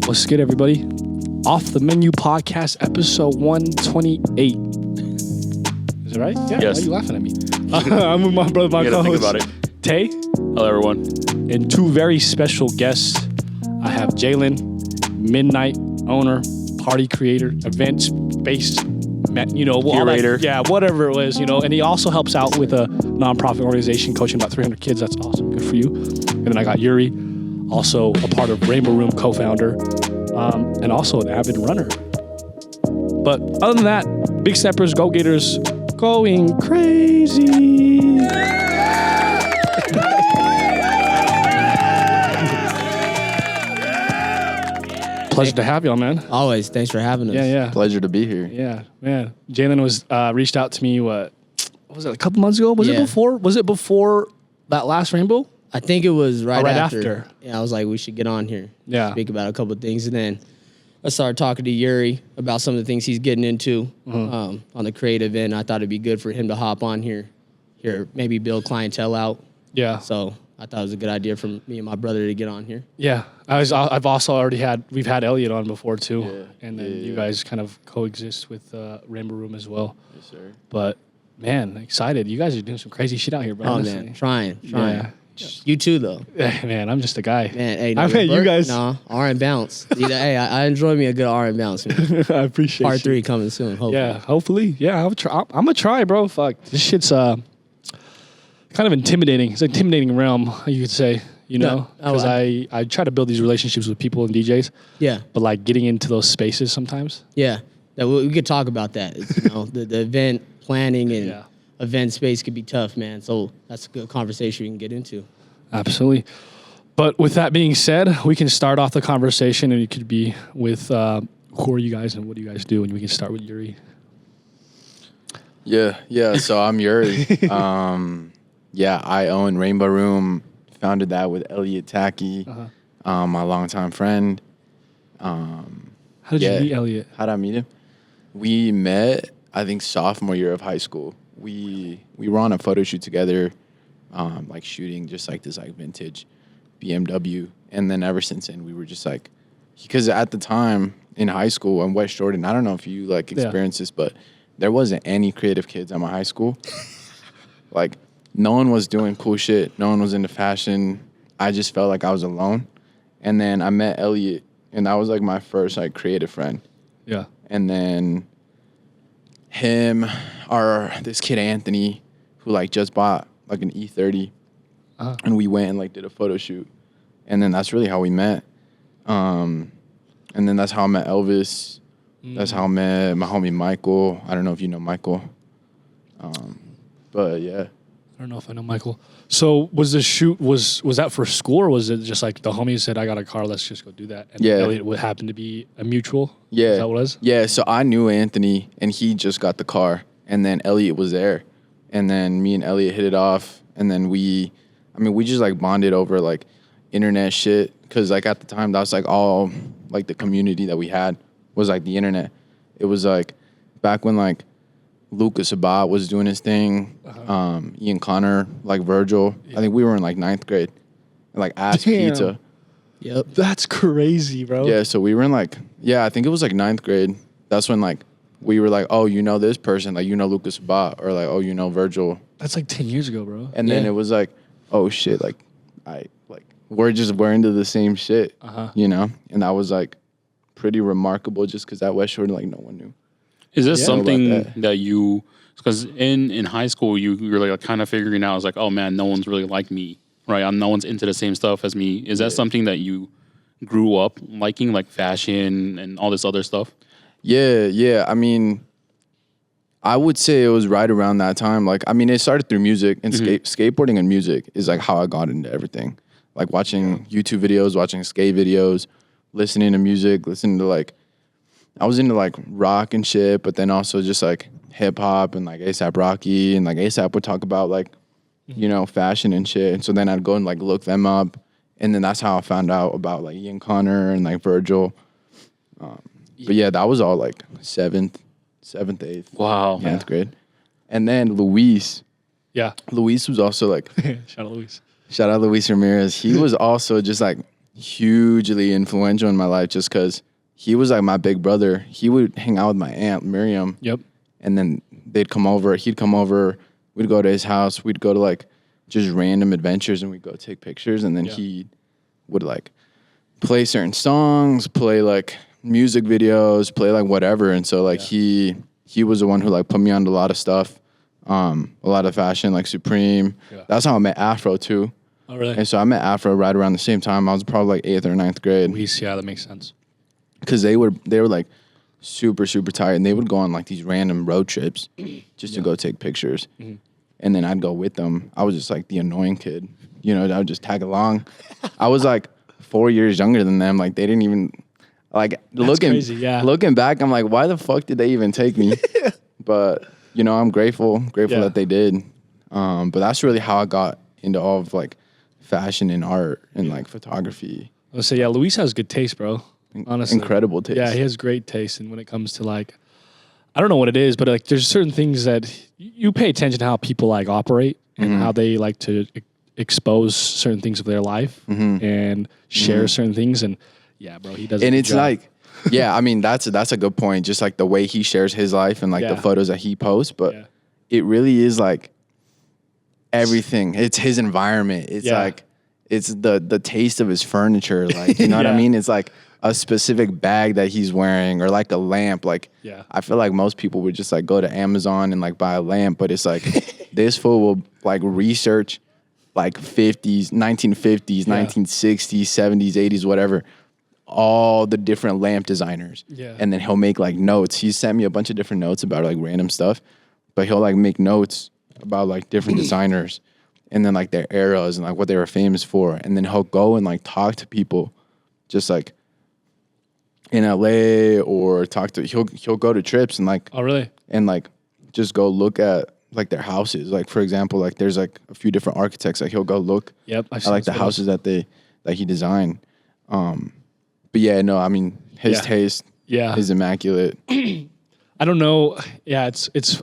What's good, everybody? Off the Menu Podcast, episode 128. Is it right? Yeah. Yes. Why are you laughing at me? I'm with my brother, my You gotta think co-host, about it. Tay, Hello, everyone. and two very special guests. I have Jalen, Midnight owner, party creator, events-based, Curator. whatever it was, and he also helps out with a nonprofit organization coaching about 300 kids. That's awesome. Good for you. And then I got Uri, also a part of Rainbow Room, co-founder, and also an avid runner. But other than that, big steppers, go gators, going crazy. Pleasure to have y'all, man. Always. Thanks for having us. Yeah. Pleasure to be here. Yeah, man. Jalen was reached out to me. What was it? A couple months ago? Was it Yeah. before? Was it before that last Rainbow? I think it was right after. after. Yeah, I was like, we should get on here. Yeah. Speak about a couple of things. And then I started talking to Uri about some of the things he's getting into on the creative end. I thought it'd be good for him to hop on here, maybe build clientele out. Yeah. So I thought it was a good idea for me and my brother to get on here. Yeah. I've also already we've had Elliot on before too, Yeah. and then you Yeah. guys kind of coexist with Rainbow Room as well. Yes, sir. But man, excited! You guys are doing some crazy shit out here, bro. Oh, honestly. man. Trying. Yeah. You too, though. Man, I'm just a guy. Man, hey, I mean, you guys. No, R and bounce. Hey, I enjoy me a good R and bounce, man. I appreciate Part you. 3 coming soon, hopefully. Yeah, hopefully. Yeah, I'm gonna try, bro. Fuck, this shit's kind of intimidating. It's an intimidating realm, you could say. No, Because I try to build these relationships with people and DJs, Yeah. but like getting into those spaces sometimes. Yeah, that we could talk about that. It's, the event planning and Yeah. event space could be tough, man. So that's a good conversation we can get into. Absolutely. But with that being said, we can start off the conversation, and it could be with who are you guys and what do you guys do, and we can start with Uri. Yeah. So I'm Uri. I own Rainbow Room. Founded that with Elliot Tacky, my longtime friend. How did you meet Elliot? How'd I meet him? We met, I think, sophomore year of high school. We were on a photo shoot together, like shooting just like this like vintage BMW. And then ever since then, we were just like, because at the time in high school in West Jordan, I don't know if you like experienced this, but there wasn't any creative kids at my high school. Like, no one was doing cool shit. No one was into fashion. I just felt like I was alone. And then I met Elliot, and that was like my first like creative friend. Yeah. And then this kid Anthony, who like just bought like an E30, and we went and like did a photo shoot. And then that's really how we met. And then that's how I met Elvis. That's how I met my homie Michael. I don't know if you know Michael. But yeah. I don't know if I know Michael. So was the shoot, was that for school, or was it just like the homie said, I got a car, let's just go do that? And Elliot would happen to be a mutual? Yeah. Is that what it was? Yeah, so I knew Anthony, and he just got the car. And then Elliot was there. And then me and Elliot hit it off. And then we just like bonded over like internet shit. Because like at the time, that was like all like the community that we had was like the internet. It was like back when like Lucas Abad was doing his thing, Ian Connor, like Virgil. Yeah. I think we were in like 9th grade, and like Ask Pizza. Yep. That's crazy, bro. Yeah, so we were in like, I think it was like 9th grade. That's when like we were like, oh, you know this person, like you know Lucas Abad, or like, oh, you know Virgil. That's like 10 years ago, bro. And then it was like, oh shit, like we're into the same shit, and that was like pretty remarkable just because at West Jordan, like no one knew. Is this something that you, because in high school, you were like kind of figuring out, it's like, oh man, no one's really like me, right? No one's into the same stuff as me. Is that something that you grew up liking, like fashion and all this other stuff? Yeah. I mean, I would say it was right around that time. Like, I mean, it started through music, and skateboarding and music is like how I got into everything. Like watching YouTube videos, watching skate videos, listening to music, listening to like, I was into like rock and shit, but then also just like hip hop and like A$AP Rocky, and like A$AP would talk about like, fashion and shit. And so then I'd go and like look them up. And then that's how I found out about like Ian Connor and like Virgil. But yeah, that was all like 7th, 8th, Wow, 9th grade. And then Luis was also like, Shout out Luis. shout out Luis Ramirez. He was also just like, hugely influential in my life just because he was like my big brother. He would hang out with my aunt, Miriam. Yep. And then they'd come over. He'd come over. We'd go to his house. We'd go to like just random adventures and we'd go take pictures. And then he would like play certain songs, play like music videos, play like whatever. And so like he was the one who like put me on a lot of stuff, a lot of fashion, like Supreme. Yeah. That's how I met Afro too. Oh, really? And so I met Afro right around the same time. I was probably like 8th or 9th grade. Yeah, that makes sense. Because they were like super, super tired. And they would go on like these random road trips just to go take pictures. Mm-hmm. And then I'd go with them. I was just like the annoying kid. You know, I would just tag along. I was like 4 years younger than them. Like they didn't even, like looking back, I'm like, why the fuck did they even take me? But, you know, I'm grateful that they did. But that's really how I got into all of like fashion and art and like photography. I would say, yeah, Luis has good taste, bro. Honestly. Incredible taste. Yeah, he has great taste. And when it comes to like, I don't know what it is, but like there's certain things that you pay attention to how people like operate and how they like to expose certain things of their life and share certain things. And yeah, bro, he does. And it's like, yeah, I mean, that's a good point. Just like the way he shares his life and like the photos that he posts, but it really is like everything. It's his environment. It's like, it's the taste of his furniture. Like, you know what I mean? It's like a specific bag that he's wearing or like a lamp. Like, I feel like most people would just like go to Amazon and like buy a lamp, but it's like this fool will like research like 1950s, 1960s, 70s, 80s, whatever, all the different lamp designers. Yeah. And then he'll make like notes. He sent me a bunch of different notes about like random stuff, but he'll like make notes about like different designers and then like their eras and like what they were famous for. And then he'll go and like talk to people just like in LA or he'll go to trips and like, oh really? And like just go look at like their houses. Like for example, like there's like a few different architects. Like he'll go look at like the houses that he designed. But yeah, no, I mean his taste is immaculate. I don't know. Yeah, it's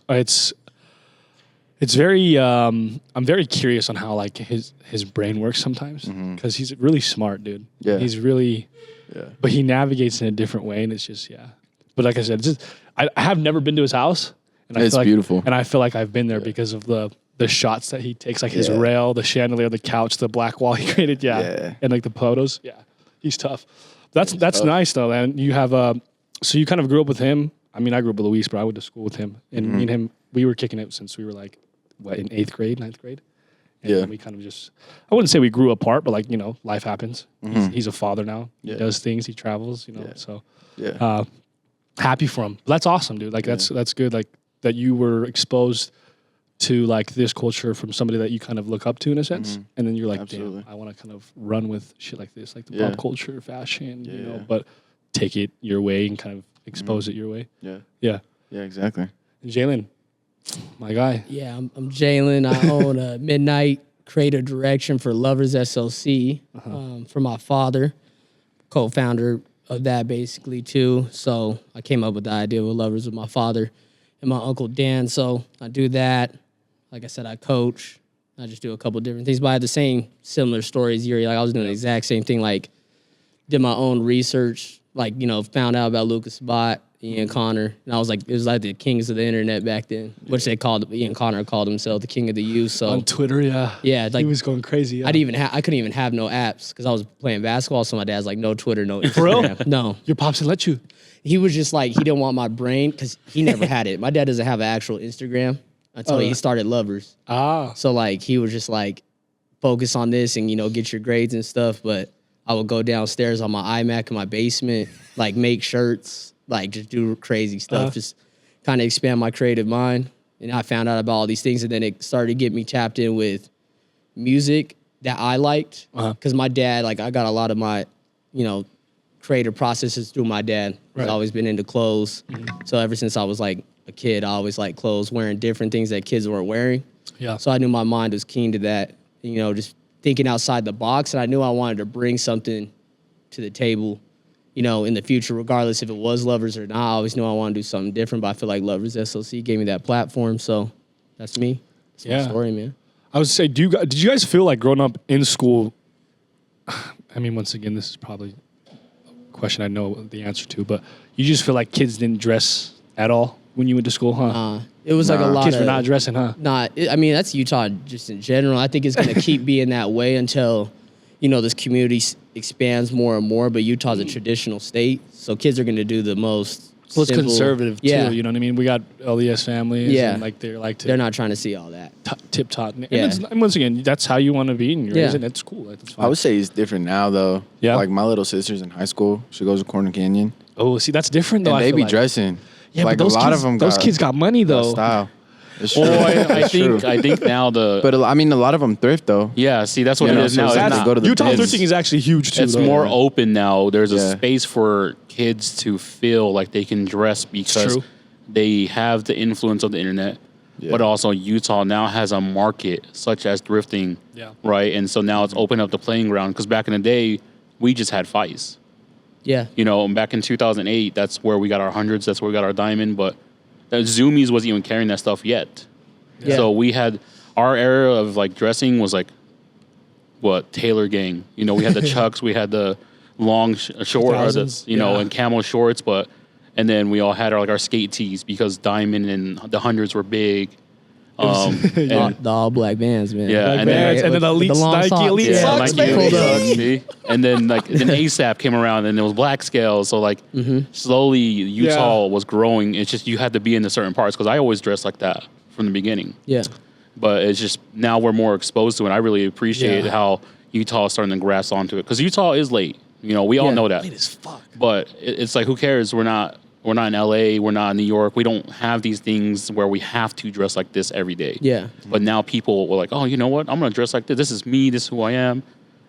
very. I'm very curious on how like his brain works sometimes because he's really smart, dude. Yeah, he's really. Yeah, but he navigates in a different way, and it's just But like I said, I have never been to his house, and it's beautiful. And I feel like I've been there because of the shots that he takes, like his rail, the chandelier, the couch, the black wall he created. And like the photos. Yeah, he's tough. That's tough. Nice though, man. You have so you kind of grew up with him. I mean, I grew up with Luis, but I went to school with him, and me and him, we were kicking it since we were like, in 8th grade, 9th grade. And we kind of just, I wouldn't say we grew apart, but like, you know, life happens. He's a father now. He does things, he travels, you know, so happy for him. But that's awesome, dude. Like that's good. Like that you were exposed to like this culture from somebody that you kind of look up to in a sense. And then you're like, damn, I want to kind of run with shit like this, like the pop culture, fashion, you know, but take it your way and kind of expose it your way. Yeah, exactly. And Jalen, my guy. Yeah, I'm Jalen. I own a Midnight Creative Direction for Lovers SLC from my father, co-founder of that basically too. So I came up with the idea with Lovers with my father and my uncle Dan. So I do that. Like I said, I coach. I just do a couple different things, but I have the same similar stories. Yuri, like I was doing the exact same thing. Like did my own research. Like found out about Lucas Bott, Ian Connor, and I was like, it was like the kings of the internet back then, which they called Ian Connor called himself the king of the youth. So on Twitter, like he was going crazy. Yeah. I couldn't even have no apps because I was playing basketball. So my dad's like, no Twitter, no Instagram. For real? No, your pops didn't let you. He was just like, he didn't want my brain because he never had it. My dad doesn't have an actual Instagram until he started Lovers. So like he was just like, focus on this and get your grades and stuff, but. I would go downstairs on my iMac in my basement, like make shirts, like just do crazy stuff, just kind of expand my creative mind. And I found out about all these things, and then it started to get me tapped in with music that I liked. Because my dad, like I got a lot of my, creative processes through my dad. He's always been into clothes. So ever since I was like a kid, I always liked clothes, wearing different things that kids weren't wearing. Yeah. So I knew my mind was keen to that, just thinking outside the box, and I knew I wanted to bring something to the table, in the future, regardless if it was Lovers or not. I always knew I wanted to do something different, but I feel like Lovers SLC gave me that platform, so that's me. That's my story, man. I would say, did you guys feel like growing up in school, I mean, once again, this is probably a question I know the answer to, but you just feel like kids didn't dress at all when you went to school, huh? It was like a lot kids of... were not dressing, huh? I mean, that's Utah just in general. I think it's going to keep being that way until, this community expands more and more, but Utah's a traditional state, so kids are going to do the most Well, it's simple, conservative too. You know what I mean? We got LDS families. Yeah. And like they're not trying to see all that. Tip top. And, Yeah. and once again, that's how you want to be, and you're raised, and it's cool. That's fine. I would say it's different now, though. Yeah. Like my little sister's in high school. She goes to Corner Canyon. Oh, see, that's different though. And I they feel be like. dressing. Yeah, like but those a lot kids, of them those kids got money though. Style. It's true. Well, I It's true. think now But I mean, a lot of them thrift though. yeah. See, that's what You it know, is so now. it's It's not- not- they go to the Utah bins. thrifting is actually huge too. It's though. more open now. There's a Yeah. space for kids to feel like they can dress because true. they have the influence of the internet. Yeah. But also Utah now has a market such as thrifting, Yeah. right? And so now it's opened up the playing ground because back in the day, we just had FICE. Yeah. And back in 2008, that's where we got our hundreds. That's where we got our diamond. But the Zoomies wasn't even carrying that stuff yet. Yeah. So we had our era of like dressing was like Taylor gang. We had the Chucks, we had the long short, or the, 2000s, yeah. and camel shorts, and then we all had our skate tees because diamond and the hundreds were big. The all black bands, man. Yeah, Like and then- bands, and then the elite long Nike socks. elite Yeah, socks, Nike baby. Elite Socks, see? And then then ASAP came around and it was black scale. So slowly Utah was growing. It's just you had to be in the certain parts because I always dressed like that from the beginning. Yeah. But it's just now we're more exposed to it. And I really appreciate Yeah. how Utah is starting to grasp onto it because Utah is late. We all Yeah. know that. Late as fuck. But it's like who cares? We're not in LA. We're not in New York. We don't have these things where we have to dress like this every day. Yeah. But now people were like, oh, you know what? I'm going to dress like this. This is me. This is who I am.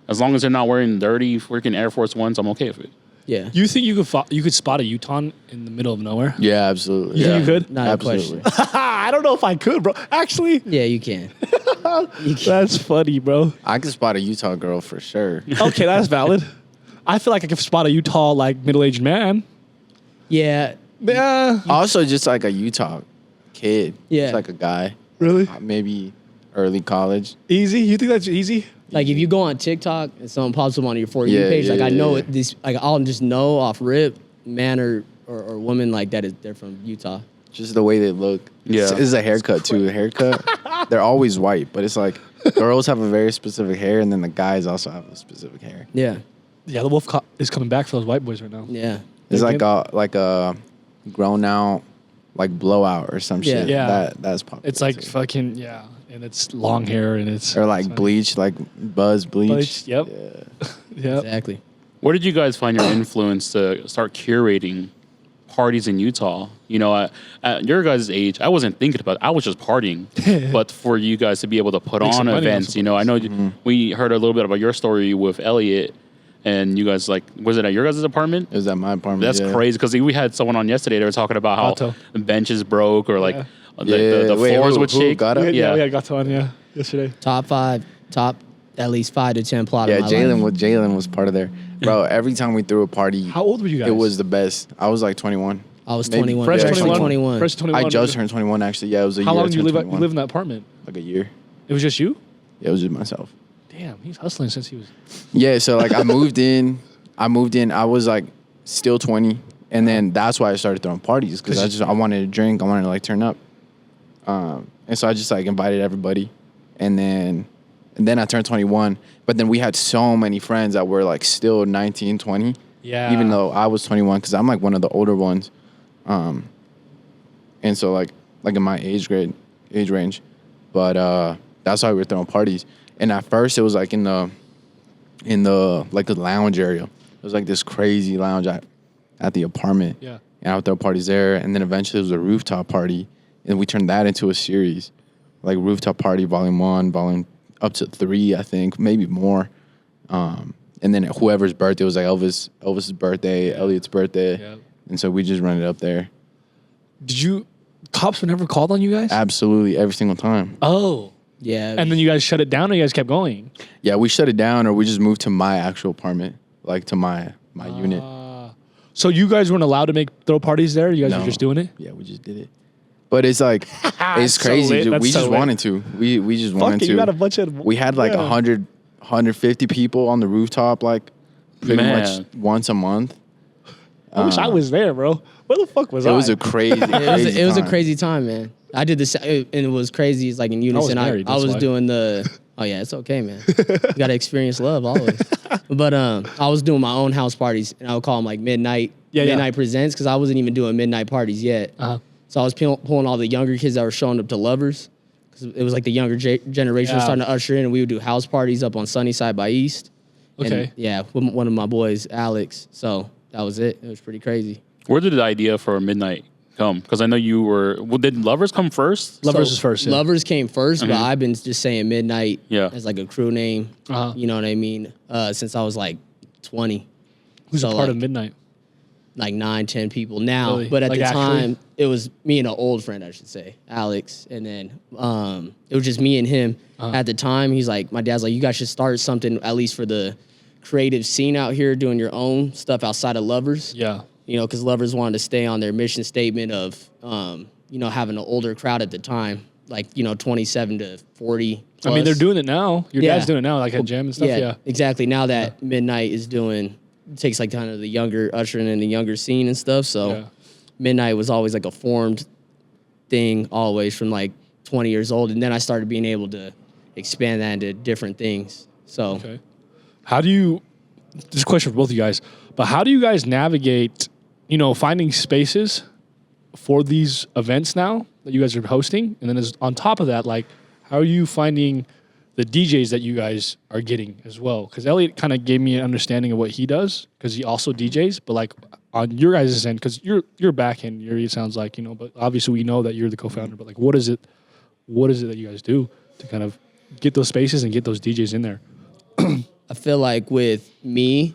As long as they're not wearing dirty freaking Air Force Ones, I'm okay with it. Yeah. You think you could spot a Utah in the middle of nowhere? Yeah, absolutely. You think you could? Not a Absolutely. question. I don't know if I could, bro. Actually, Yeah, you can. that's funny, bro. I could spot a Utah girl for sure. Okay, that's valid. I feel like I could spot a Utah middle-aged man. Yeah. Yeah, Also, just like a Utah kid. Yeah. Just like a guy. really Maybe early college. easy. You think that's easy? Like if you go on TikTok and someone pops up on your For You Yeah, page, yeah, like I yeah, know yeah. it. This like I'll just know off rip, man or woman like that is they're from Utah. Just the way they look. Yeah. It's a haircut too. A haircut. They're always white, but it's like girls have a very specific hair, and then the guys also have a specific hair. Yeah. Yeah, the wolf is coming back for those white boys right now. Yeah. It's They're like a grown out blowout or some shit. Yeah. That's popular. It's like too. fucking and it's long hair and it's Or like bleach, like buzz bleach. Bleach, yep. Yeah. Yep. Exactly. Where did you guys find your influence to start curating parties in Utah? At your guys' age, I wasn't thinking about it. I was just partying. But for you guys to be able to put Make some on money events, off I know we heard a little bit about your story with Elliot, and you guys was it at your guys' apartment? It was at my apartment. That's yeah. crazy because we had someone on yesterday. They were talking about how Gato. the benches broke or like Yeah. the Wait, floors who- would who shake. got it? Yeah, Yeah. we had Gato on yesterday. Top at least 5 to 10 plot. Yeah, of my life. Jalen was part of there. Bro, every time we threw a party, How old were you guys? it was the best. I was like 21. I was Maybe 21. fresh Yeah, Freshly 21. 21. Fresh 21. I just turned 21 actually. Yeah, it was a How year. long I did you turned live? You 21. live in that apartment? Like a year. It was just you. Yeah, it was just myself. Damn, he's hustling since he was. Yeah, so like I moved in. I was like still 20, and then that's why I started throwing parties because I wanted to drink. I wanted to like turn up. And so I just like invited everybody, and then I turned 21. But then we had so many friends that were like still 19, 20. Yeah. Even though I was 21, because I'm like one of the older ones. And so like in my age range, but that's why we were throwing parties. And at first it was like in the like the lounge area. It was like this crazy lounge at the apartment. Yeah. And I would throw parties there. And then eventually it was a rooftop party, and we turned that into a series, like rooftop party volume 1, volume up to 3, I think, maybe more. And then whoever's birthday was like Elvis's birthday, Elliot's birthday. Yeah. And so we just run it up there. Cops were never called on you guys? Absolutely, every single time. Oh. Yeah. And then you guys shut it down or you guys kept going? Yeah, we shut it down, or we just moved to my actual apartment, like to my unit. So you guys weren't allowed to throw parties there? You guys were No. just doing it? Yeah, we just did it. But it's like, it's So crazy. lit. dude. That's We so just lit. wanted to. We just Fuck wanted it, to. you got a bunch of... We had like yeah. 100 150 people on the rooftop, like pretty much once a month. I wish I was there, bro. Where the fuck was I? It was a crazy, it was a crazy time, man. I did this, and it was crazy. It's like in unison. I was doing the. Oh yeah, it's okay, man. You gotta experience love always. But I was doing my own house parties, and I would call them like midnight presents, because I wasn't even doing midnight parties yet. So I was pulling all the younger kids that were showing up to Lovers, because it was like the younger generation was starting to usher in, and we would do house parties up on Sunnyside by East. Okay. And, with one of my boys, Alex. So that was it. It was pretty crazy. Where did the idea for midnight come? Because I know you were. Well, did Lovers come first? Lovers is first. Yeah. Lovers came first, but I've been just saying Midnight as like a crew name. You know what I mean? Since I was like 20. Who's a part of Midnight? Like 9, 10 people now. Really? But at like the actually? time, it was me and an old friend, I should say, Alex. And then it was just me and him. At the time, he's like, my dad's like, you guys should start something at least for the creative scene out here, doing your own stuff outside of Lovers. Yeah. You know, because Lovers wanted to stay on their mission statement of, you know, having an older crowd at the time, like, you know, 27 to 40 plus. I mean, they're doing it now. Your dad's doing it now, like at jam and stuff. Yeah, exactly. Now that Midnight is takes like kind of the younger, ushering in the younger scene and stuff. So Midnight was always like a formed thing, always from like 20 years old. And then I started being able to expand that into different things. So, how do you, this is a question for both of you guys, but how do you guys navigate, you know, finding spaces for these events now that you guys are hosting? And then on top of that, like, how are you finding the DJs that you guys are getting as well? Because Elliot kind of gave me an understanding of what he does, because he also DJs, but like on your guys' end, because you're back end, Uri, it sounds like, you know, but obviously we know that you're the co-founder, but like, what is it that you guys do to kind of get those spaces and get those DJs in there? I feel like with me,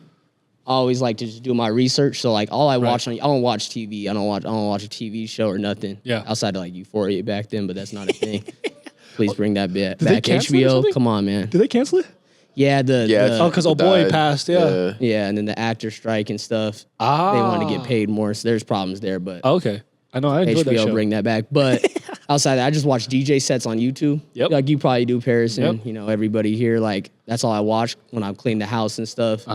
I always like to just do my research. So like all I watch I don't watch TV. I don't watch a TV show or nothing. Yeah. Outside of like Euphoria back then, but that's not a thing. Please bring that back. HBO, come on, man. Did they cancel it? Yeah, because old boy passed. Yeah. Yeah, and then the actor strike and stuff. They want to get paid more, so there's problems there. But okay, I know I enjoyed that show. Bring that back. But outside that, I just watch DJ sets on YouTube. Yep. Like you probably do, Paris, and you know everybody here. Like that's all I watch when I'm cleaning the house and stuff.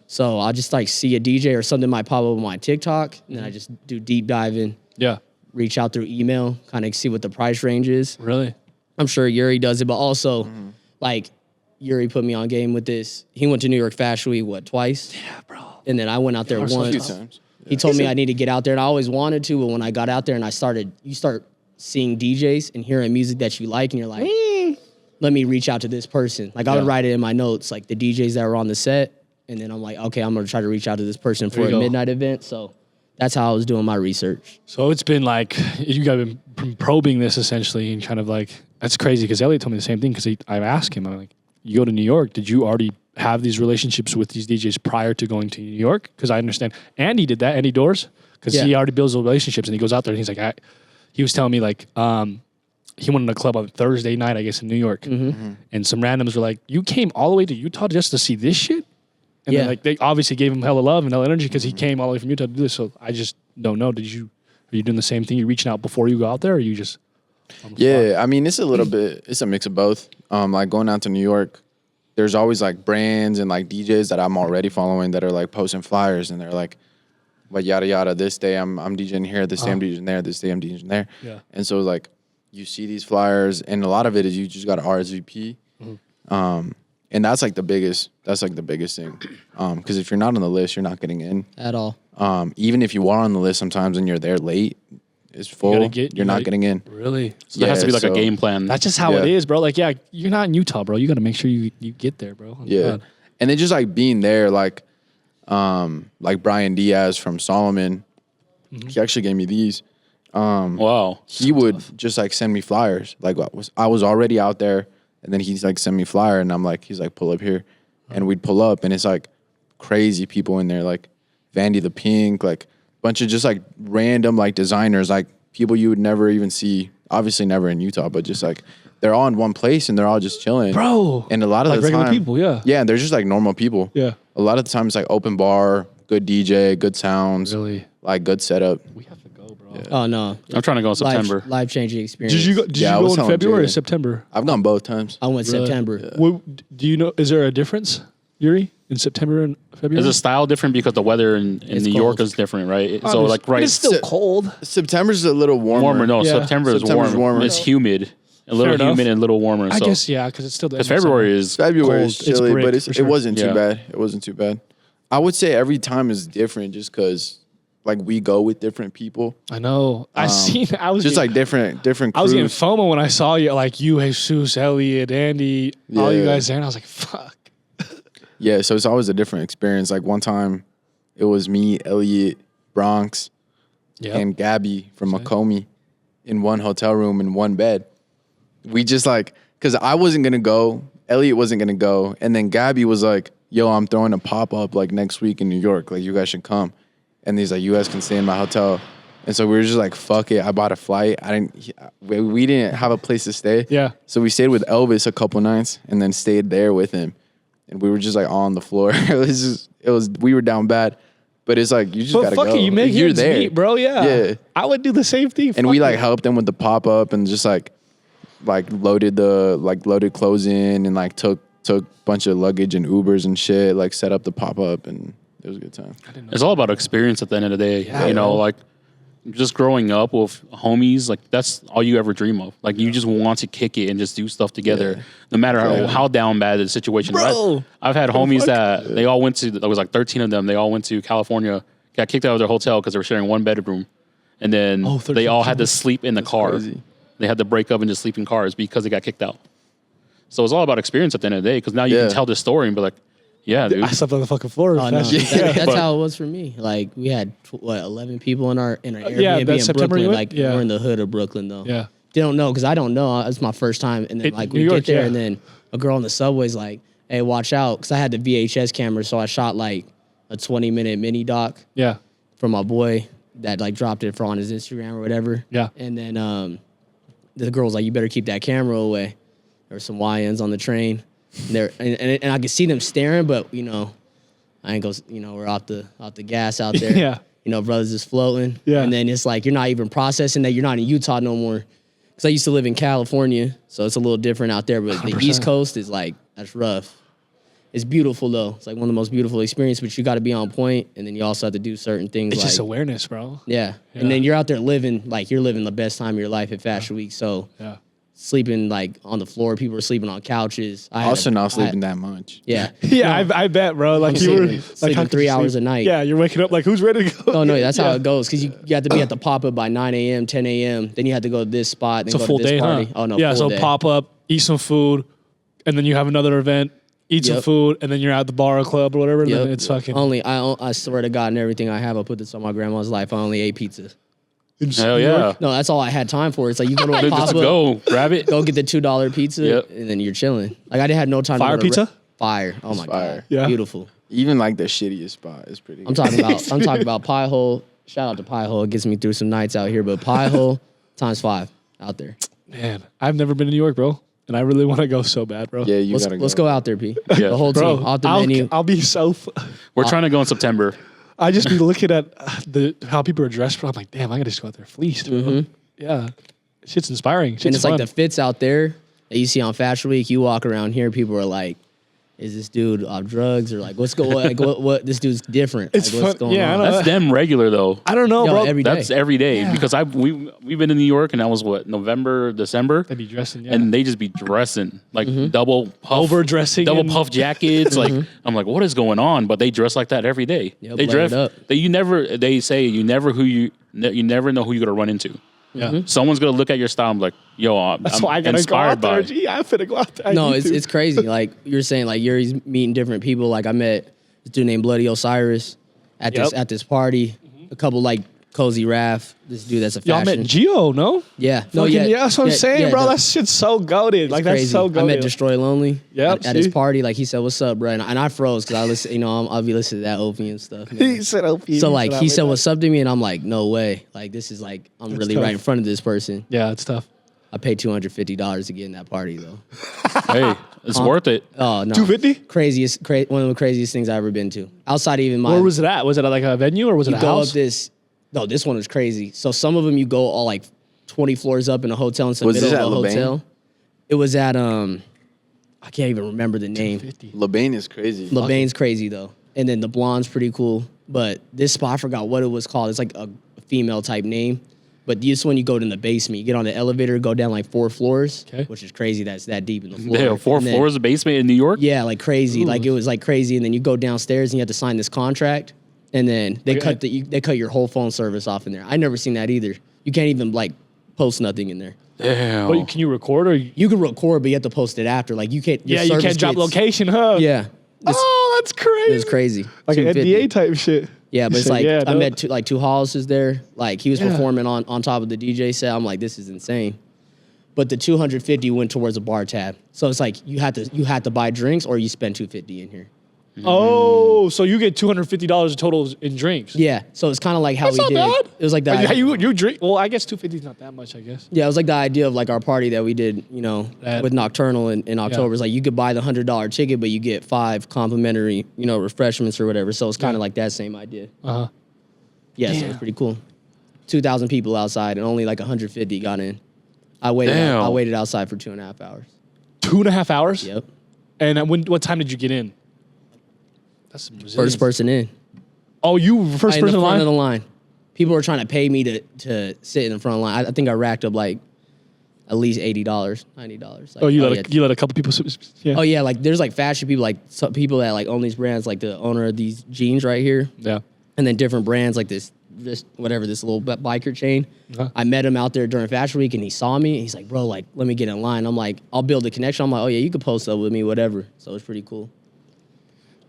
So I'll just like see a DJ or something might pop up on my TikTok, and then I just do deep diving. Yeah. Reach out through email, kind of see what the price range is. Really? I'm sure Uri does it, but also like Uri put me on game with this. He went to New York Fashion Week, twice? Yeah, bro. And then I went out there once. A few times. He told me I need to get out there, and I always wanted to, but when I got out there and you start seeing DJs and hearing music that you like, and you're like, let me reach out to this person. Like I would write it in my notes, like the DJs that were on the set, and then I'm like, okay, I'm gonna try to reach out to this person for a midnight event. So that's how I was doing my research. So it's been like, you guys have been probing this essentially, and kind of like, that's crazy, because Elliot told me the same thing, because I asked him, I'm like, you go to New York, did you already have these relationships with these DJs prior to going to New York? Because I understand Andy did that, Andy Doors, because he already builds those relationships, and he goes out there and he's like, he was telling me like, he went in a club on Thursday night, I guess, in New York, and some randoms were like, you came all the way to Utah just to see this shit? And then, like, they obviously gave him hella love and hella energy because he came all the way from Utah to do this. So I just don't know. Are you doing the same thing? You reaching out before you go out there, or are you just? Yeah, I mean, it's a mix of both. Like going out to New York, there's always like brands and like DJs that I'm already following that are like posting flyers, and they're like, "What yada yada? This day I'm DJing here. This day I'm DJing there. This day I'm DJing there." Yeah. And so like, you see these flyers, and a lot of it is you just got to RSVP. And that's like the biggest thing. Because if you're not on the list, you're not getting in. At all. Even if you are on the list sometimes and you're there late, it's full, you're not getting in. Really? So there has to be like a game plan. That's just how it is, bro. Like, you're not in Utah, bro. You got to make sure you get there, bro. God. And then just like being there, like Brian Diaz from Solomon, he actually gave me these. Wow. He would just like send me flyers. Like I was already out there. And then he's like, send me a flyer. And he's like, pull up here. And we'd pull up. And it's like crazy people in there. Like Vandy the Pink, like a bunch of just like random like designers, like people you would never even see. Obviously never in Utah, but just like they're all in one place and they're all just chilling. Bro. And a lot of like the time. regular people, yeah. Yeah, and they're just like normal people. Yeah. A lot of the time it's like open bar, good DJ, good sounds. Really? Like good setup. We have to go, bro. Oh no, I'm trying to go in September. Life changing experience. Did you go? Did you go in February or September? I've gone both times. I went September. Yeah. Well, do you know? Is there a difference, Yuri, in September and February? Is the style different because the weather in New York is different, right? So like it's still cold. September's a little warmer. No, Yeah. September's September's warmer. It's humid, a little Fair humid enough. and a little warmer. I So guess because it's still the because end of February summer. is February cold. is chilly, brick, but for it sure. wasn't too Yeah. bad. It wasn't too bad. I would say every time is different just because like we go with different people. I know. I seen. I was Just getting, like different I was getting crews. FOMO when I saw you, like you, Jesus, Elliot, Andy, all you Yeah. guys there, and I was like, fuck. Yeah, so it's always a different experience. Like one time it was me, Elliot, Bronx, Yeah. and Gabby from Macomb in one hotel room in one bed. We just like, because I wasn't going to go, Elliot wasn't going to go, and then Gabby was like, yo, I'm throwing a pop-up like next week in New York. Like, you guys should come. And he's like, you guys can stay in my hotel. And so we were just like, fuck it. I bought a flight. We didn't have a place to stay. Yeah. So we stayed with Elvis a couple nights and then stayed there with him. And we were just like on the floor. We were down bad. But it's like, you just But gotta fuck go. it, you make You're ends there. meet, bro. Yeah. Yeah. I would do the same thing. And we like helped them with the pop-up and just like loaded clothes in and like took a bunch of luggage and Ubers and shit, like set up the pop-up, and it was a good time. It's all about experience at the end of the day. You know, like just growing up with homies, like that's all you ever dream of. Like you just want to kick it and just do stuff together, no matter how down bad the situation is. Bro, I've had homies that they all went to, there was like 13 of them, they all went to California, got kicked out of their hotel because they were sharing one bedroom. And then they all had to sleep in the car. Crazy. They had to break up and just sleep in cars because they got kicked out. So it's all about experience at the end of the day, because now you can tell this story and be like, yeah, dude. I slept on the fucking floor. Oh, no. Yeah. That's how it was for me. Like we had 11 people in our Airbnb yeah, in that's September Brooklyn. you went? Like Yeah. we're in the hood of Brooklyn though. Yeah. They don't know because I don't know. It's my first time, and then like New we York, get there, yeah. and then a girl on the subway's like, "Hey, watch out!" Because I had the VHS camera, so I shot like a 20-minute mini doc Yeah. for my boy that like dropped it on his Instagram or whatever. Yeah. And then the girl was like, "You better keep that camera away." There were some YNs on the train, and I could see them staring, but you know, I ain't go. You know, we're off the gas out there. Yeah. You know, brothers is floating. Yeah. And then it's like you're not even processing that you're not in Utah no more. Because I used to live in California, so it's a little different out there. But the 100%. East Coast is like, that's rough. It's beautiful though. It's like one of the most beautiful experiences, but you got to be on point, and then you also have to do certain things. It's like, just awareness, bro. yeah. And then you're out there living, like you're living the best time of your life at Fashion Week. So Yeah. sleeping like on the floor, people are sleeping on couches. Also not sleeping that much. Yeah. Yeah, I bet, bro. Like you were sleeping how could 3 you hours sleep? a night. Yeah, you're waking up like, who's ready to go? Oh, no, that's how Yeah. it goes. Because you have to be at the pop-up by 9 a.m., 10 a.m. Then you have to go to this spot. Then It's a go full to this day, party. huh? Oh, no, yeah, full so day. pop up, eat some food, and then you have another event, eat some Yep. food, and then you're at the bar or club or whatever, and then Yep. it's fucking... I swear to God, and everything I have, I put this on my grandma's life. I only ate pizza. Hell yeah. No, that's all I had time for. It's like you go to a Dude, just pop-up, go, grab it. go get the $2 pizza, Yep. and then you're chilling. Like I didn't have no time Fire to go to pizza? Fire. Oh, my fire. God. Yeah. Beautiful. Even like the shittiest spot is pretty good. I'm talking about Pie Hole. Shout out to Pie Hole. It gets me through some nights out here, but Pie Hole times 5 out there. Man, I've never been to New York, bro. And I really want to go so bad, bro. Yeah, you Let's gotta go. let's go out there, P. Yeah. The whole Bro, team, off the menu. I'll be so... We're trying to go in September. I just be looking at how people are dressed, bro. I'm like, damn, I gotta just go out there fleeced, bro. Yeah. Shit's inspiring. Shit's And it's fun. like the fits out there that you see on Fashion Week. You walk around here, people are like, "Is this dude off drugs?" Or like, "What's going? Like, what? This dude's different. It's like, what's fun- going yeah, I on?" know. That's them regular though. I don't know, Yo, bro. every day. That's every day because we've been in New York and that was what, November, December, They be dressing, yeah. and they just be dressing like double puff, Overdressing double and- puff jackets. Like I'm like, what is going on? But they dress like that every day. Yep, they dress. layered up. They say you never know who you're gonna run into. Yeah. Someone's gonna look at your style and be like, yo, I'm That's why I gotta go inspired out there. by. Gee, I'm finna go out there. I No, need to. it's crazy. Like you're saying, like Yuri's meeting different people. Like I met this dude named Bloody Osiris at Yep. this party. A couple like Cozy Raph. This dude that's a Y'all fashion. met Gio, no? Yeah. Fucking, yeah, that's what I'm saying, bro. the- That shit's so goated. Like, that's crazy. so I goated. met Destroy Lonely Yep, at his see? party. Like he said, "What's up, bro?" And I froze because I listen. You know, I'll be listening to that Opie and stuff. man. He said, "OP." So like he said, "What's up?" to me, and I'm like, "No way!" Like this is like I'm really tough. right in front of this person. Yeah, it's tough. I paid $250 to get in that party though. Hey, it's worth it. Oh no, $250? One of the craziest things I ever been to. Outside of even my Where was it at? Was it at like a venue or was it you a go house? up this. No, this one was crazy. So some of them you go all like 20 floors up in a hotel in the middle of a hotel. It was at I can't even remember the name. LeBain is crazy. LeBain's crazy though. And then the Blonde's pretty cool. But this spot, I forgot what it was called. It's like a female type name. But this one, you go in the basement. You get on the elevator, go down like 4 floors, which is crazy. That's that deep in the floor. Yeah, 4 floors of basement in New York? Yeah, like crazy. Ooh. Like it was like crazy. And then you go downstairs and you have to sign this contract. And then they cut your whole phone service off in there. I never seen that either. You can't even like post nothing in there. Damn. But can you record or you can record, but you have to post it after. Like you can't. Yeah, you can't drop location, huh? Yeah. That's crazy. It was crazy. Like an NDA type shit. Yeah, but it's like I met two Hollises there. Like he was performing on top of the DJ set. I'm like, this is insane. But the 250 went towards a bar tab. So it's like you had to buy drinks or you spend 250 in here. Oh, so you get $250 total in drinks. Yeah, so it's kind of like how That's we did. Bad. It was like that. You drink. Well, I guess $250 is not that much. I guess. Yeah, it was like the idea of like our party that we did. With Nocturnal in October. It's like you could buy the $100 ticket, but you get 5 complimentary, refreshments or whatever. So it's kind of like that same idea. Yeah, so it was pretty cool. 2,000 people outside and only like 150 got in. I waited outside for 2.5 hours. 2.5 hours? Yep. And what time did you get in? That's first person in. Oh, you first person in line? In the front of the line. People were trying to pay me to sit in the front of the line. I think I racked up like at least $80, $90. Like, you let a couple people. Yeah. Oh yeah, like there's like fashion people, like some people that like own these brands, like the owner of these jeans right here. Yeah. And then different brands like this little biker chain. I met him out there during Fashion Week and he saw me. He's like, bro, like let me get in line. I'm like, I'll build a connection. I'm like, oh yeah, you can post up with me, whatever. So it's pretty cool.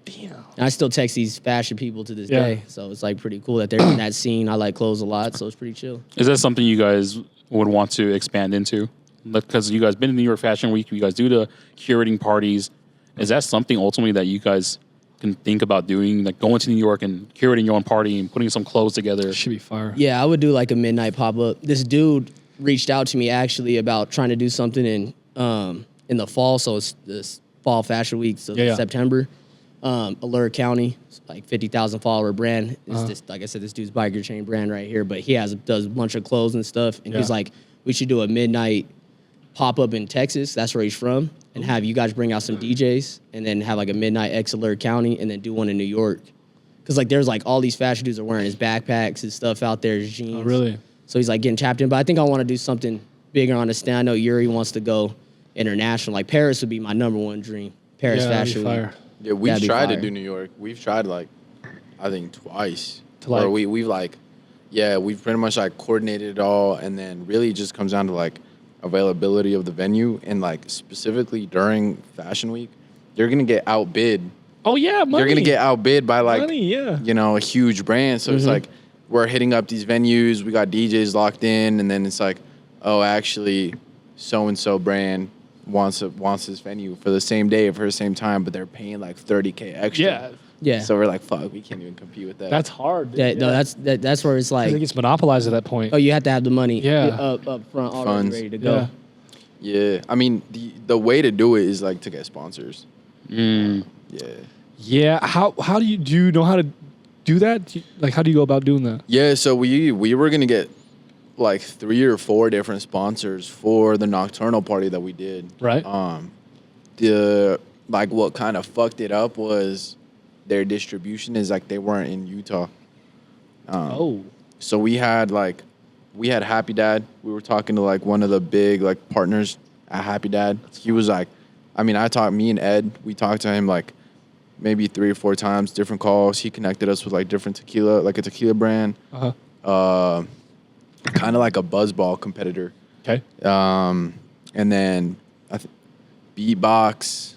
Damn. And I still text these fashion people to this day. So it's like pretty cool that they're in that scene. I like clothes a lot, so it's pretty chill. Is that something you guys would want to expand into? Because you guys been in New York Fashion Week, you guys do the curating parties. Is that something ultimately that you guys can think about doing, like going to New York and curating your own party and putting some clothes together? Should be fire. Yeah, I would do like a midnight pop-up. This dude reached out to me actually about trying to do something in the fall. So it's this fall Fashion Week, so September. Alert County, like 50,000 follower brand. It's this, like I said, this dude's biker chain brand right here. But he does a bunch of clothes and stuff. And he's like, we should do a midnight pop up in Texas. That's where he's from. And have you guys bring out some DJs and then have like a midnight X Alert County and then do one in New York. Because like there's like all these fashion dudes are wearing his backpacks and stuff out there, his jeans. Oh, really? So he's like getting tapped in. But I think I want to do something bigger on the stand. I know Uri wants to go international. Like Paris would be my number one dream. Paris Fashion Week. Yeah, we've tried to do New York. We've tried like, I think twice. Where we've pretty much like coordinated it all, and then really just comes down to like availability of the venue, and like specifically during Fashion Week, you're gonna get outbid. Oh yeah, money. You're gonna get outbid by like a huge brand. So it's like we're hitting up these venues. We got DJs locked in, and then it's like, oh, actually, so and so brand wants his venue for the same day for the same time, but they're paying like $30K extra. Yeah. So we're like, fuck, we can't even compete with that. That's hard. Yeah, no, that's where it's like, I think it's monopolized at that point. Oh, you have to have the money. Up front, already ready to go. Yeah. I mean, the way to do it is like to get sponsors. Yeah. Yeah. How do you know how to do that? How do you go about doing that? Yeah. So we were gonna get like 3 or 4 different sponsors for the Nocturnal party that we did. Right. What kind of fucked it up was their distribution is like they weren't in Utah. So we had Happy Dad. We were talking to like one of the big like partners at Happy Dad. He was like, me and Ed, we talked to him like maybe 3 or 4 times, different calls. He connected us with like different tequila, like a tequila brand. Kind of like a Buzzball competitor. Okay. And then Beatbox.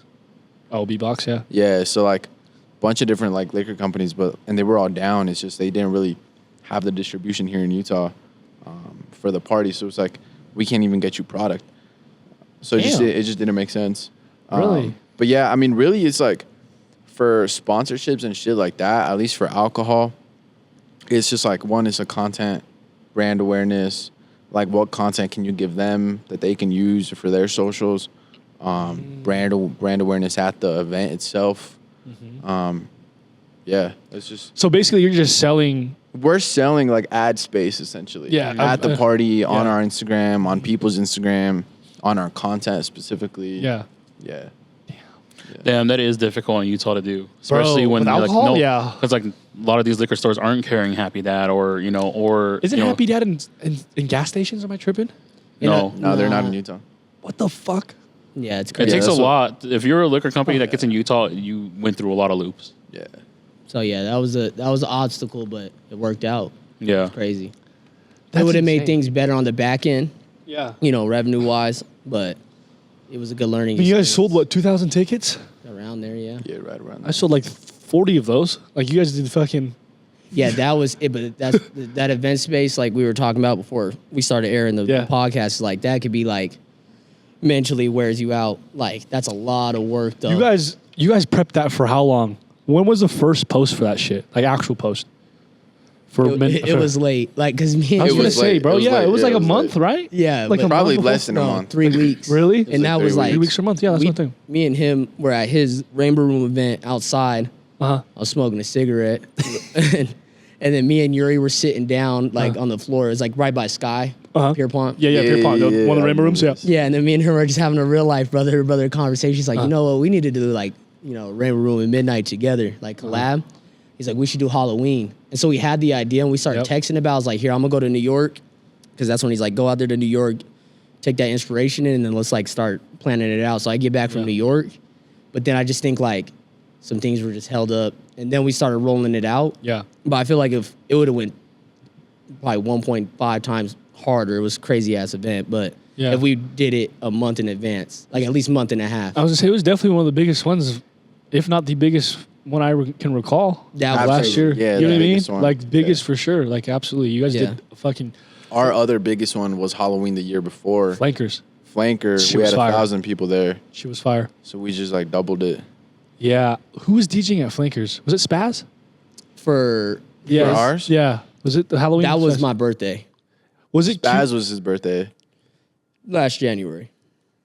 Oh, Beatbox, yeah. Yeah, so like a bunch of different like liquor companies, and they were all down. It's just they didn't really have the distribution here in Utah for the party. So it's like, we can't even get you product. So it just didn't make sense. Really? But yeah, I mean, really, it's like for sponsorships and shit like that, at least for alcohol, it's just like, one, it's a content, brand awareness, like what content can you give them that they can use for their socials, brand awareness at the event itself. Yeah, it's just. So basically, you're just selling. We're selling like ad space essentially. Yeah, at the party, on yeah. our Instagram, on people's Instagram, on our content specifically. Yeah. Yeah. Damn, that is difficult in Utah to do, especially when with you're alcohol? like, Yeah. because like a lot of these liquor stores aren't carrying Happy Dad, or Isn't you know, Happy Dad in gas stations? Am I tripping? No, No, they're not in Utah. What the fuck? Yeah, it's it crazy. takes a that's what- lot. If you're a liquor company that gets in Utah, you went through a lot of loops. Yeah. So yeah, that was an obstacle, but it worked out. Yeah, Crazy. That's It would have made insane. things better on the back end, Yeah. revenue wise, but it was a good learning. You guys experience. sold what, 2,000 tickets? Around there, yeah. Yeah, right around I there. sold like 40 of those. Like you guys did fucking. Yeah, that was it. But that's that event space, like we were talking about before we started airing the Yeah. podcast. Like that could be like mentally wears you out. Like that's a lot of work, though. You guys prepped that for how long? When was the first post for that shit? Like actual post? It was late, like because me and I was It gonna was say, late. bro. It was Yeah, late. it was Yeah, like it a was month, late. right? Yeah, like but- a Probably month less than a No, month. 3 weeks. Really? And that like was 3 like 3 weeks or a month. Yeah, that's one thing. me and him were at his Rainbow Room event outside. Uh-huh. I was smoking a cigarette, and then me and Uri were sitting down like on the floor. It was like right by Sky, Pierpont. Yeah, Pierpont. Yeah, One of the I Rainbow Rooms. Yeah. Yeah, and then me and her were just having a real life brother conversation. He's like, you know what, we need to do like, Rainbow Room and Midnight together, like collab. He's like, we should do Halloween. And so we had the idea and we started texting about it. I was like, here, I'm gonna go to New York. Because that's when he's like, go out there to New York, take that inspiration in, and then let's like start planning it out. So I get back from New York. But then I just think like some things were just held up. And then we started rolling it out. Yeah. But I feel like if it would have went probably 1.5 times harder, it was a crazy ass event. But Yeah. if we did it a month in advance, like at least a month and a half. I was gonna say it was definitely one of the biggest ones, if not the biggest one I can recall. That was last year. Yeah, you know the what I mean? biggest one. Like biggest for sure. Like absolutely. You guys Yeah. did fucking Our other biggest one was Halloween the year before. flankers. Flanker. Shit We was had fire. 1,000 people there. She was fire. So we just like doubled it. Yeah. Who was DJing at Flankers? Was it Spaz? For Yeah. ours? Yeah. Was it the Halloween? that was fest? my birthday Was it Baz was his birthday last January.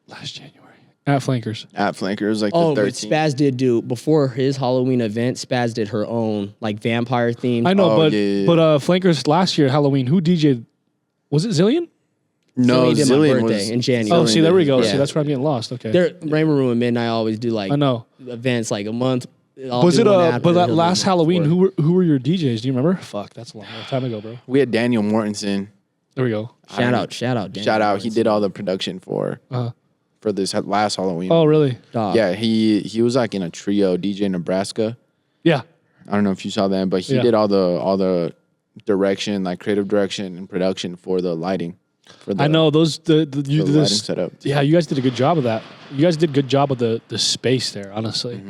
last January at Flankers? at Flanker. It was like Oh, the but 13th. Spaz did do before his Halloween event. Spaz did her own like vampire themed. I know, Oh, but yeah. Flankers last year Halloween. Who DJ'd? Was it Zillion? No, he did my Zillion birthday was in January. Oh, see, there we go. Yeah. See, that's where I'm getting lost. Okay. Their Rainbow Room and Midnight always do like I know. events like a month. I'll Was do it one after, but that he'll do last one Halloween? before. Who were your DJs? Do you remember? Fuck, that's a long time ago, bro. We had Daniel Mortensen. There we go. Shout out, Daniel Shout out. He Lawrence. did all the production for this last Halloween. Oh, really? Dog. Yeah, he was like in a trio, DJ Nebraska. Yeah. I don't know if you saw that, but he Yeah. did all the direction, like creative direction and production for the lighting. For the, I know those you the did lighting this. setup. Yeah, you guys did a good job of that. You guys did a good job of the space there, honestly.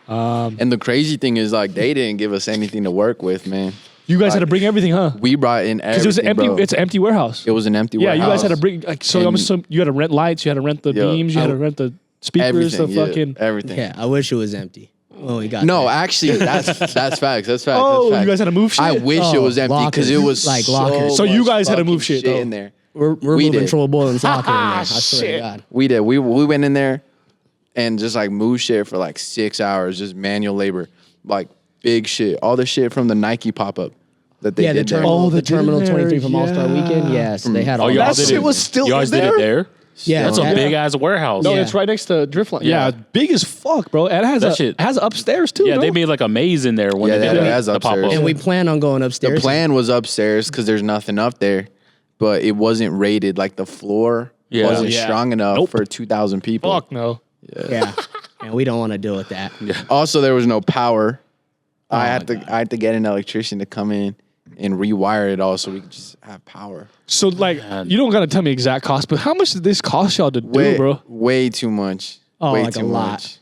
And the crazy thing is, like, they didn't give us anything to work with, man. You guys had to bring everything, huh? We brought in everything. Because it was an empty. bro. It's an empty warehouse. It was an empty Yeah, warehouse. you guys had to bring like so. And- You had to rent lights. You had to rent the Yeah. beams. You had to rent the speakers. everything. The fucking. everything. Yeah, I wish it was empty when we got No, there. actually, that's facts. That's facts. Oh, that's facts. you guys had to move shit. I wish it was empty because it lockers. was Like so lockers. So you much guys had to move fucking shit, though. in there. we're we moving did. Troy Boylan's locker in there. I swear to Shit. God. We did. We went in there and just like moved shit for like 6 hours, just manual labor, like big shit. All the shit from the Nike pop up that they Yeah, the did there. terminal, Oh, the they did Terminal there, 23 from All Star yeah. Weekend. Yes, they had all y'all That did shit it. was still You guys in did it there. Yeah, That's a that- big ass warehouse. No, Yeah. it's right next to Driftline. Yeah, Yeah. big as fuck, bro. And it has That a shit- it has upstairs too. Yeah, no? they made like a maze in there when Yeah, they that did has the pop upstairs. up. And we plan on going The upstairs. plan was upstairs because there's nothing up there, but it wasn't rated. Like the floor Yeah. wasn't Yeah. strong enough Nope. for 2,000 people. Fuck no. Yeah, and we don't want to deal with that. Also, there was no power. I my had to get an electrician to come in and rewire it all so we could just have power. So like, Man. you don't gotta tell me exact cost, but how much did this cost y'all to do, bro? Way too much. Oh, way like a too lot. much.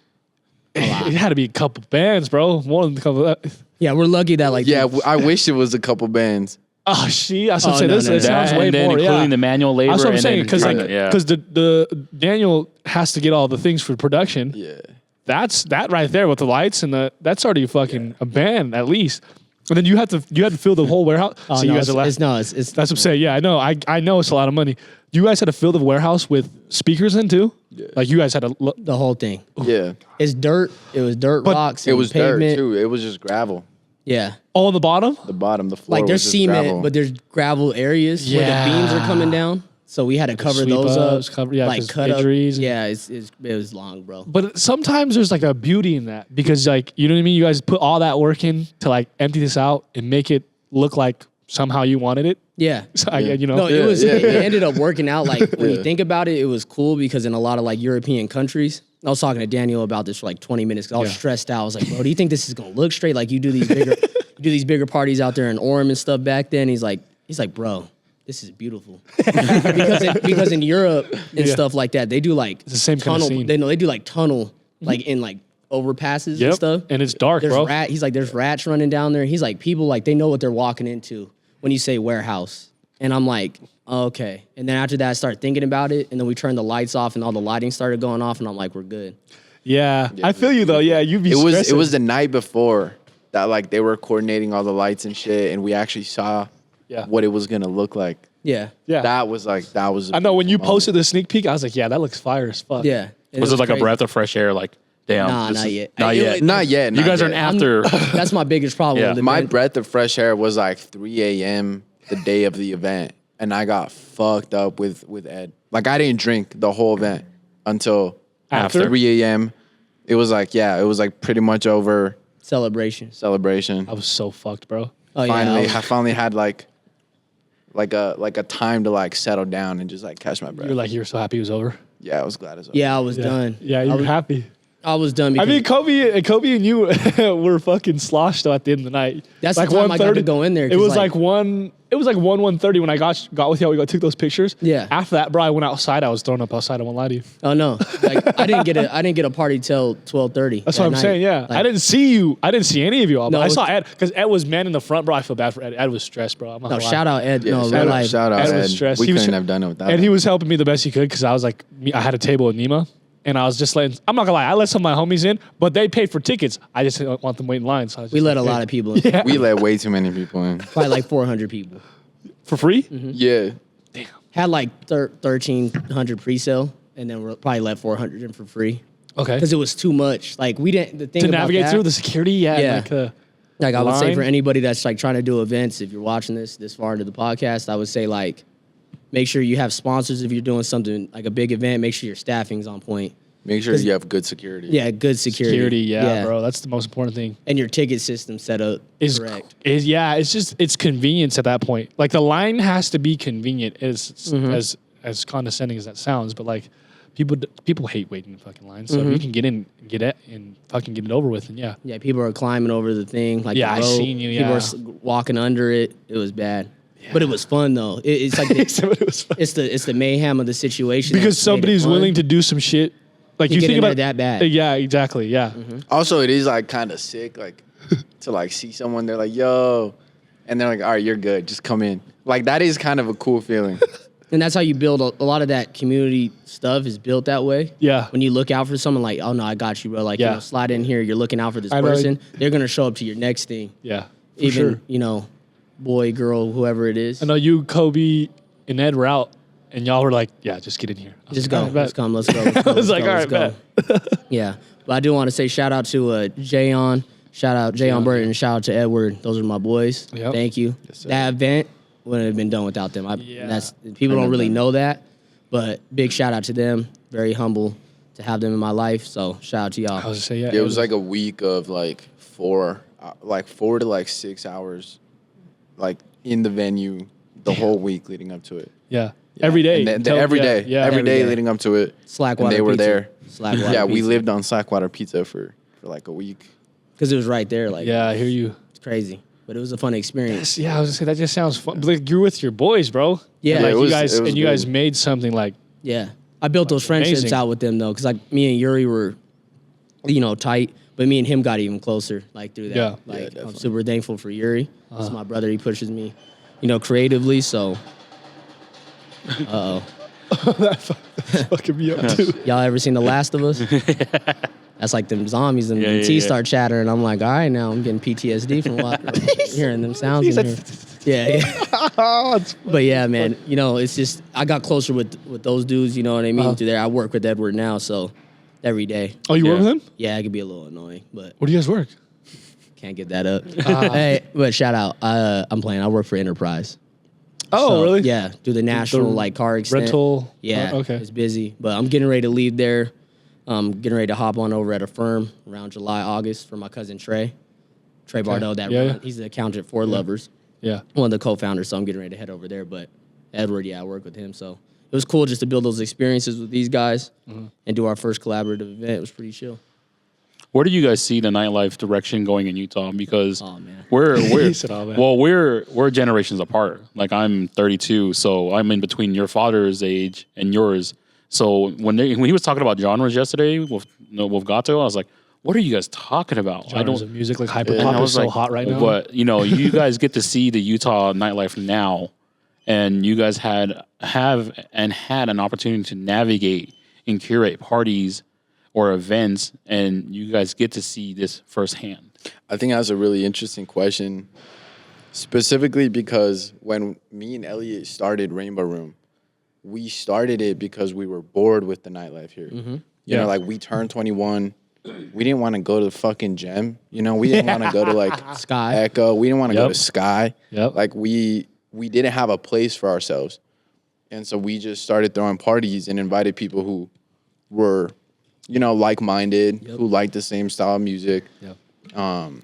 It had to be a couple bands, bro. More than a couple. Yeah, we're lucky that like Yeah, I wish it was a couple bands. Oh, she. That's what I'm Oh, saying. no, This no, it no. sounds That, way and then more. including Yeah. the manual labor. That's what I'm and saying then because trying like to- yeah. because the Daniel has to get all the things for production. Yeah. That's that right there with the lights and that's already fucking a band at least. And then you had to fill the whole warehouse. Oh, so no, you guys are it's that's what I'm saying. Yeah, I know. I know it's a lot of money. You guys had to fill the warehouse with speakers in too. Yeah. Like you guys had to. the whole thing. Yeah. It's dirt. It was dirt rocks. It and was pavement. dirt too. It was just gravel. Yeah. Oh, on the bottom? The bottom, the floor. Like there's was just cement, gravel. but there's gravel areas where the beams are coming down. So we had to cover sweep those ups, up. cover- yeah, like 'cause cut up. injuries and- Yeah, it was long, bro. But sometimes there's like a beauty in that because like, you know what I mean? You guys put all that work in to like empty this out and make it look like somehow you wanted it. Yeah. So you know. No, Yeah, it was. yeah, It yeah. ended up working out. Like when you Yeah. think about it, it was cool because in a lot of like European countries, I was talking to Daniel about this for like 20 minutes because I was Yeah. stressed out. I was like, bro, do you think this is gonna look straight? Like you do these bigger parties out there in Orem and stuff back then. He's like, bro, this is beautiful because in Europe and Yeah. stuff like that, they do like the same kind of tunnel. scene. They do like tunnel like in like overpasses Yep. and stuff. And it's dark, There's bro. He's like, there's rats running down there. He's like, people like they know what they're walking into when you say warehouse. And I'm like, okay. And then after that, I started thinking about it. And then we turned the lights off and all the lighting started going off. And I'm like, we're good. Yeah. I feel you though. Yeah. You'd be It stressing. was the night before that like they were coordinating all the lights and shit, and we actually saw Yeah. what it was gonna look like. Yeah. Yeah. That was a I know when you beautiful posted the sneak peek, I was like, yeah, that looks fire as fuck. Yeah. And Was it like crazy. a breath of fresh air? Like, damn. Nah, this not is- yet. Not yet. Not yet. You not guys are an yet. after. That's my biggest problem. Yeah. with the My band. breath of fresh air was like 3 a.m. the day of the event, and I got fucked up with Ed. Like I didn't drink the whole event until After? 3 a.m. It was like pretty much over celebration. celebration. I was so fucked, bro. Oh, Finally, yeah. I finally had like a time to like settle down and just like catch my breath. You were so happy it was over. Yeah, I was glad as well. Yeah, I was done. Yeah, you I were was, happy. I was done. I Because mean, Kobe and you were fucking sloshed though at the end of the night. That's the time I got to 1:30. go in there. It 'cause, was like 1:30 when I got with y'all. We took those pictures. Yeah. After that, bro, I went outside. I was thrown up outside. I won't lie to you. Oh no! Like I didn't get a party till 12:30. That's what I'm saying. Yeah, I didn't see you. I didn't see any of you all. But No, I it was- saw Ed because Ed was man in the front, bro. I feel bad for Ed. Ed was stressed, bro. I'm not No, gonna lie. shout out Ed. Yeah, no, real shout life. out Ed Ed. was stressed. We He was- couldn't have done it without And him. he was helping me the best he could because I was like, I had a table with Nima. And I was just letting, I'm not gonna lie, I let some of my homies in, but they paid for tickets. I just didn't want them waiting in line. So I was We just let like, a lot hey. of people in. We let way too many people in. Probably like 400 people. For free? Mm-hmm. Yeah. Had like 1,300 pre-sale, and then we probably let 400 in for free Okay. because it was too much. Like we didn't. The thing To about navigate that, through the security, Yeah. like I would say line. for anybody that's like trying to do events, if you're watching this far into the podcast, I would say like make sure you have sponsors if you're doing something like a big event. Make sure your staffing's on point. Make sure you have good security. Yeah, good security. security, yeah, bro. That's the most important thing. And your ticket system set up Is correct. it's convenience at that point. Like the line has to be convenient Mm-hmm. as condescending as that sounds, but like people hate waiting in fucking lines. So Mm-hmm. if you can get in, get it, and fucking get it over with, and yeah. Yeah, people are climbing over the thing. Like Yeah, the I rope. seen you, People yeah. are walking under it. It was bad, but it was fun though. It's like it's the mayhem of the situation because that's made it somebody's fun. willing to do some shit. Like You you get think in there about that bad. Yeah, exactly. Yeah. Also, it is like kind of sick, like to like see someone. They're like, "Yo," and they're like, "All right, you're good. Just come in." Like that is kind of a cool feeling. And that's how you build a lot of that community stuff is built that way. Yeah. When you look out for someone like, oh no, I got you, bro. Like, Yeah. slide in here. You're looking out for this I know. person. They're gonna show up to your next thing. Yeah. For Even sure. Boy, girl, whoever it is. I know you, Kobe, and Ed were out, and y'all were like, "Yeah, just get in here." I was Just like, go. "All right, bet." Let's come. Let's go. Let's go. I was let's like, go, "All let's right, go." bet." Yeah. But I do want to say shout out to Jayon. Shout out Jayon Burton. And shout out to Edward. Those are my boys. Yep. Thank you. sir. That event wouldn't have been done without them. Yeah. That's people don't really know that, but big shout out to them. Very humble to have them in my life. So shout out to y'all. I was just say, yeah. It was like a week of like 4 to like 6 hours, like in the venue, the whole week leading up to it. yeah. Every day. And then Tell- every yeah, day, Yeah. every day day. leading up to it. Slackwater and they were pizza. there. Slackwater Yeah, we pizza. lived on Slackwater Pizza for like a week. because it was right there. Like, Yeah, I hear you. it's crazy, but it was a fun experience. Yeah, I was gonna say that just sounds fun. But, like you're with your boys, bro. Yeah. And, like Yeah, it was you guys good. made something like Yeah, I built those friendships amazing. out with them though, because like me and Uri were, tight, but me and him got even closer like through that. Yeah. Like I'm definitely. super thankful for Uri. He's my brother. He pushes me, creatively. So, that's fucking me up too. y'all ever seen The Last of Us? That's like them zombies and Yeah, them yeah, teeth yeah. start chattering. I'm like, all right, now I'm getting PTSD from hearing them sounds in here. Yeah. But yeah, man, it's just I got closer with those dudes. You know what I mean? Through there, I work with Edward now, so every day. Oh, you work Yeah. with him? Yeah, it could be a little annoying, but Where do you guys work? can't get that up. Hey, but shout out. I'm playing. I work for Enterprise. Oh, So, really? Yeah, do the national like car extent. Rental. Yeah, Okay. it's busy, but I'm getting ready to leave there. Getting ready to hop on over at a firm around July, August for my cousin Trey Bardot. He's the accountant for Lovers. Yeah. One of the co-founders. So I'm getting ready to head over there. But Edward, I work with him. So it was cool just to build those experiences with these guys and do our first collaborative event. It was pretty chill. Where do you guys see the nightlife direction going in Utah? Because man. we're He said, "Oh, man." well, we're generations apart. Like I'm 32, so I'm in between your father's age and yours. So when he was talking about genres yesterday with Gato, I was like, "What are you guys talking about?" Genres of music like hyper And pop I is was so like, hot right now. But you guys get to see the Utah nightlife now, and you guys had an opportunity to navigate and curate parties or events, and you guys get to see this firsthand. I think that's a really interesting question, specifically because when me and Elliot started Rainbow Room, we started it because we were bored with the nightlife here. You know, like we turned 21. We didn't want to go to the fucking Gem. You know, we didn't want to go to like Sky. Echo. We didn't want to go to Sky. Yep. Like we didn't have a place for ourselves. And so we just started throwing parties and invited people who were, you know, like-minded, who liked the same style of music. Yep.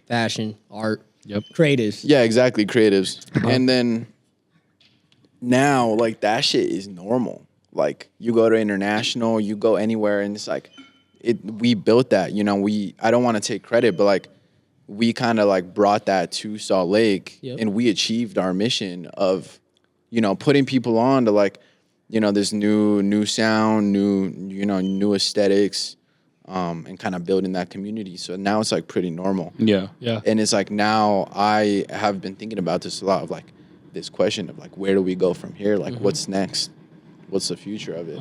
Fashion, art, Yep. creatives. Yeah, exactly, creatives. And then now, like, that shit is normal. Like, you go to international, you go anywhere, and it's like, we built that, you know, I don't want to take credit, but, like, we kind of, like, brought that to Salt Lake, and we achieved our mission of, you know, putting people on to, like, you know, this new sound, new aesthetics, and kind of building that community. So now it's like pretty normal. Yeah. Yeah. And it's like now I have been thinking about this a lot of like this question of like, where do we go from here? Like, what's next? What's the future of it?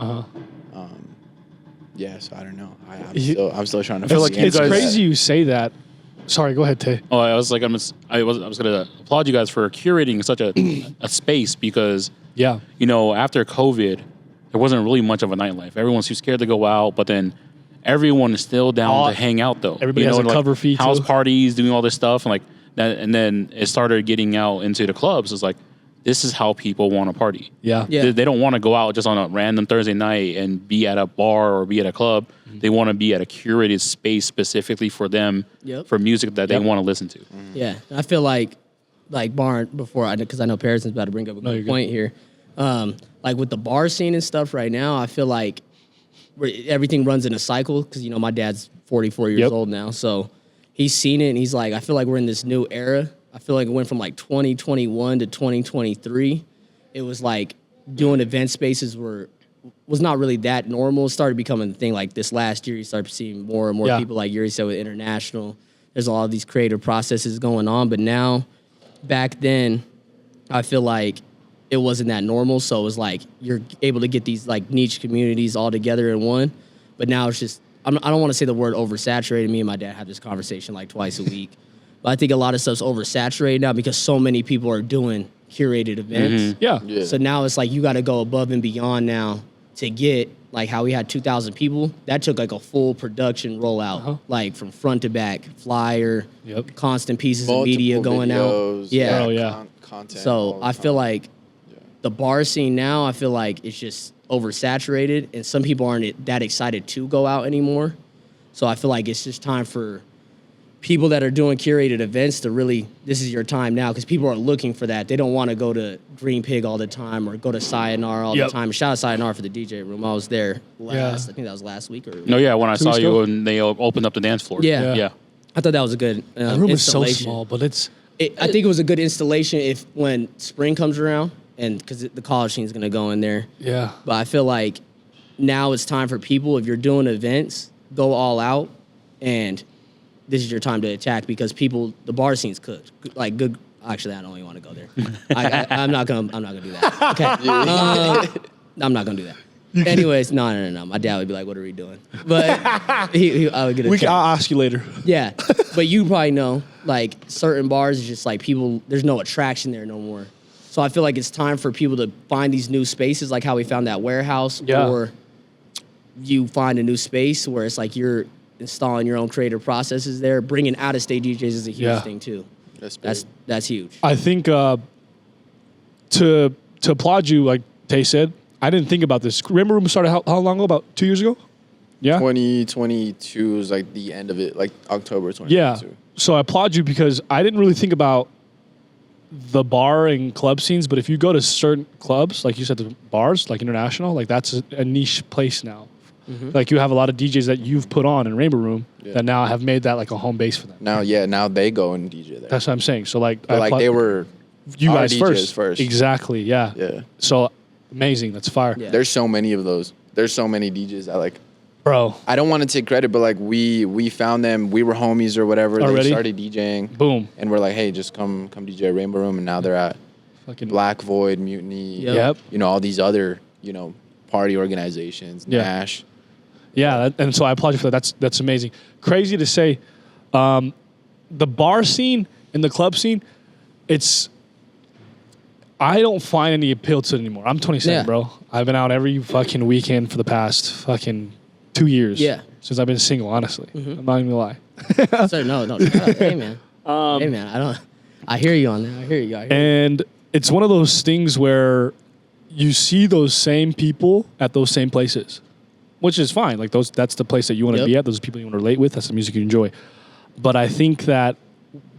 Yeah, so I don't know. I'm still trying to feel like It's you guys- crazy you say that. Sorry, go ahead, Tay. Oh, I was gonna applaud you guys for curating such a space because Yeah. you know, after COVID, there wasn't really much of a nightlife. Everyone's too scared to go out, but then everyone is still down to hang out though. Everybody has a like cover fee, house too. parties, doing all this stuff, and like that, and then it started getting out into the clubs. It's like this is how people want to party. Yeah. Yeah. They don't want to go out just on a random Thursday night and be at a bar or be at a club. They want to be at a curated space specifically for them, for music that they want to listen to. Yeah, I feel like Barn before because I know Parison's about to bring up a good point here. Like with the bar scene and stuff right now, I feel like everything runs in a cycle because you know my dad's 44 years old now, so he's seen it and he's like, I feel like we're in this new era. I feel like it went from like 2021 to 2023. It was like doing event spaces was not really that normal. It started becoming a thing like this last year. You started seeing more and more people like Uri said with international. There's all of these creative processes going on, but now, back then, I feel like it wasn't that normal. So it was like you're able to get these like niche communities all together in one. But now it's just I don't want to say the word oversaturated. Me and my dad have this conversation like twice a week. But I think a lot of stuff's oversaturated now because so many people are doing curated events. Yeah. So now it's like you got to go above and beyond now to get like how we had 2,000 people. That took like a full production rollout, like from front to back, flyer, constant pieces of media going videos, out. Yeah. Oh, yeah. Content. So I feel like the bar scene now, I feel like it's just oversaturated and some people aren't that excited to go out anymore. So I feel like it's just time for people that are doing curated events to really, this is your time now because people are looking for that. They don't want to go to Green Pig all the time or go to Sayonara all the time. Shout out Sayonara for the DJ room. I was there I think that was last week or No, yeah, when I saw weeks you ago? and they opened up the dance floor. Yeah. I thought that was a good The room is so installation. small, but it's I think it was a good installation if when spring comes around and because the college team's going to go in there. yeah. But I feel like now it's time for people, if you're doing events, go all out and this is your time to attack because the bar scene's cooked. Like good. Actually, I don't even want to go there. I'm not gonna do that. Okay. I'm not gonna do that. Anyways, no. My dad would be like, "What are we doing?" But I would get a I'll ask you later. Yeah, but you probably know, like certain bars is just like people. There's no attraction there no more. So I feel like it's time for people to find these new spaces, like how we found that warehouse, or you find a new space where it's like you're installing your own creative processes there. Bringing out-of-state DJs is a huge thing too. That's huge. I think to applaud you, like Tay said, I didn't think about this. Rainbow Room started how long ago? About 2 years ago? Yeah. 2022 is like the end of it, like October 2022. Yeah. So I applaud you because I didn't really think about the bar and club scenes, but if you go to certain clubs, like you said, the bars, like international, like that's a niche place now. Mm-hmm. Like you have a lot of DJs that you've put on in Rainbow Room that now have made that like a home base for them. Now they go and DJ there. That's what I'm saying. So like, they were you guys DJs first. Exactly. Yeah. Yeah. So amazing. That's fire. Yeah. There's so many of those. There's so many DJs that like. Bro, I don't want to take credit, but like we found them. We were homies or whatever. Already? They started DJing. Boom. And we're like, hey, just come DJ at Rainbow Room, and now they're at fucking Black Void, Mutiny. Yep. You know, all these other party organizations. Nash. Yeah, and so I applaud you for that. That's amazing. Crazy to say, the bar scene and the club scene, I don't find any appeal to it anymore. I'm 27, bro. I've been out every fucking weekend for the past fucking 2 years. Yeah. Since I've been single, honestly. Mm-hmm. I'm not even gonna lie. So no. Hey man. Hey man, I hear you on that. I hear you. And it's one of those things where you see those same people at those same places, which is fine. Like that's the place that you want to be at. Those are people you want to relate with. That's the music you enjoy. But I think that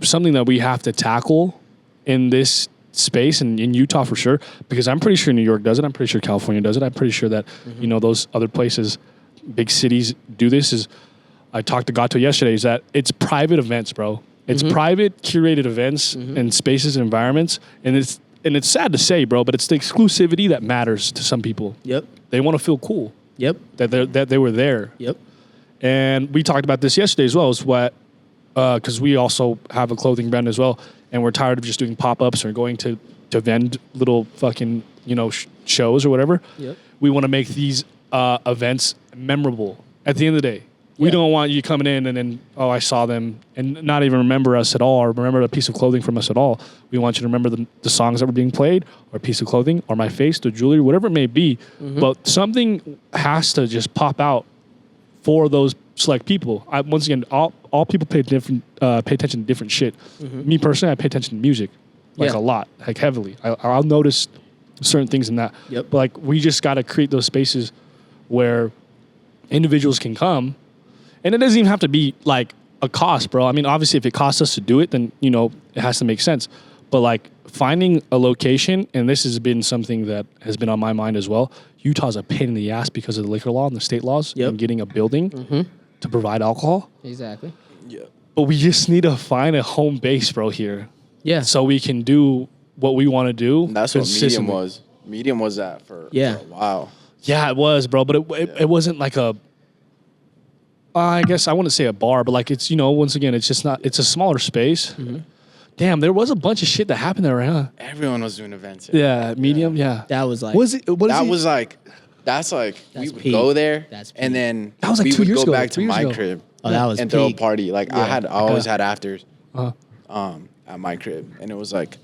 something that we have to tackle in this space and in Utah for sure, because I'm pretty sure New York does it. I'm pretty sure California does it. I'm pretty sure that, those other places, big cities do this. Is I talked to Gato yesterday, is that it's private events, bro. It's private curated events and spaces and environments. And it's sad to say, bro, but it's the exclusivity that matters to some people. Yep. They want to feel cool. Yep. That they were there. Yep. And we talked about this yesterday as well, is what, because we also have a clothing brand as well, and we're tired of just doing pop-ups or going to vend little fucking, shows or whatever. Yep. We want to make these events memorable at the end of the day. We don't want you coming in and then, I saw them and not even remember us at all or remember a piece of clothing from us at all. We want you to remember the songs that were being played or a piece of clothing or my face, the jewelry, whatever it may be. Mm-hmm. But something has to just pop out for those select people. Once again, all people pay attention to different shit. Mm-hmm. Me personally, I pay attention to music a lot, like heavily. I'll notice certain things in that. Yep. But like we just got to create those spaces where individuals can come. And it doesn't even have to be like a cost, bro. I mean, obviously, if it costs us to do it, then, it has to make sense. But like finding a location, and this has been something that has been on my mind as well. Utah's a pain in the ass because of the liquor law and the state laws and getting a building to provide alcohol. Exactly. Yeah. But we just need to find a home base, bro, here. Yeah. So we can do what we want to do. And that's what Medium was. Medium was that for a while. Yeah, it was, bro. But it wasn't like a... I guess I wouldn't say a bar, but like it's, once again, it's just not, it's a smaller space. Mm-hmm. Damn, there was a bunch of shit that happened there, huh? Everyone was doing events. Yeah, Medium, yeah. That was like... That's like, we would go there, and then that was like 2 years ago. We would go back to my crib and throw a party. Like, I always had afters at my crib, and it was like,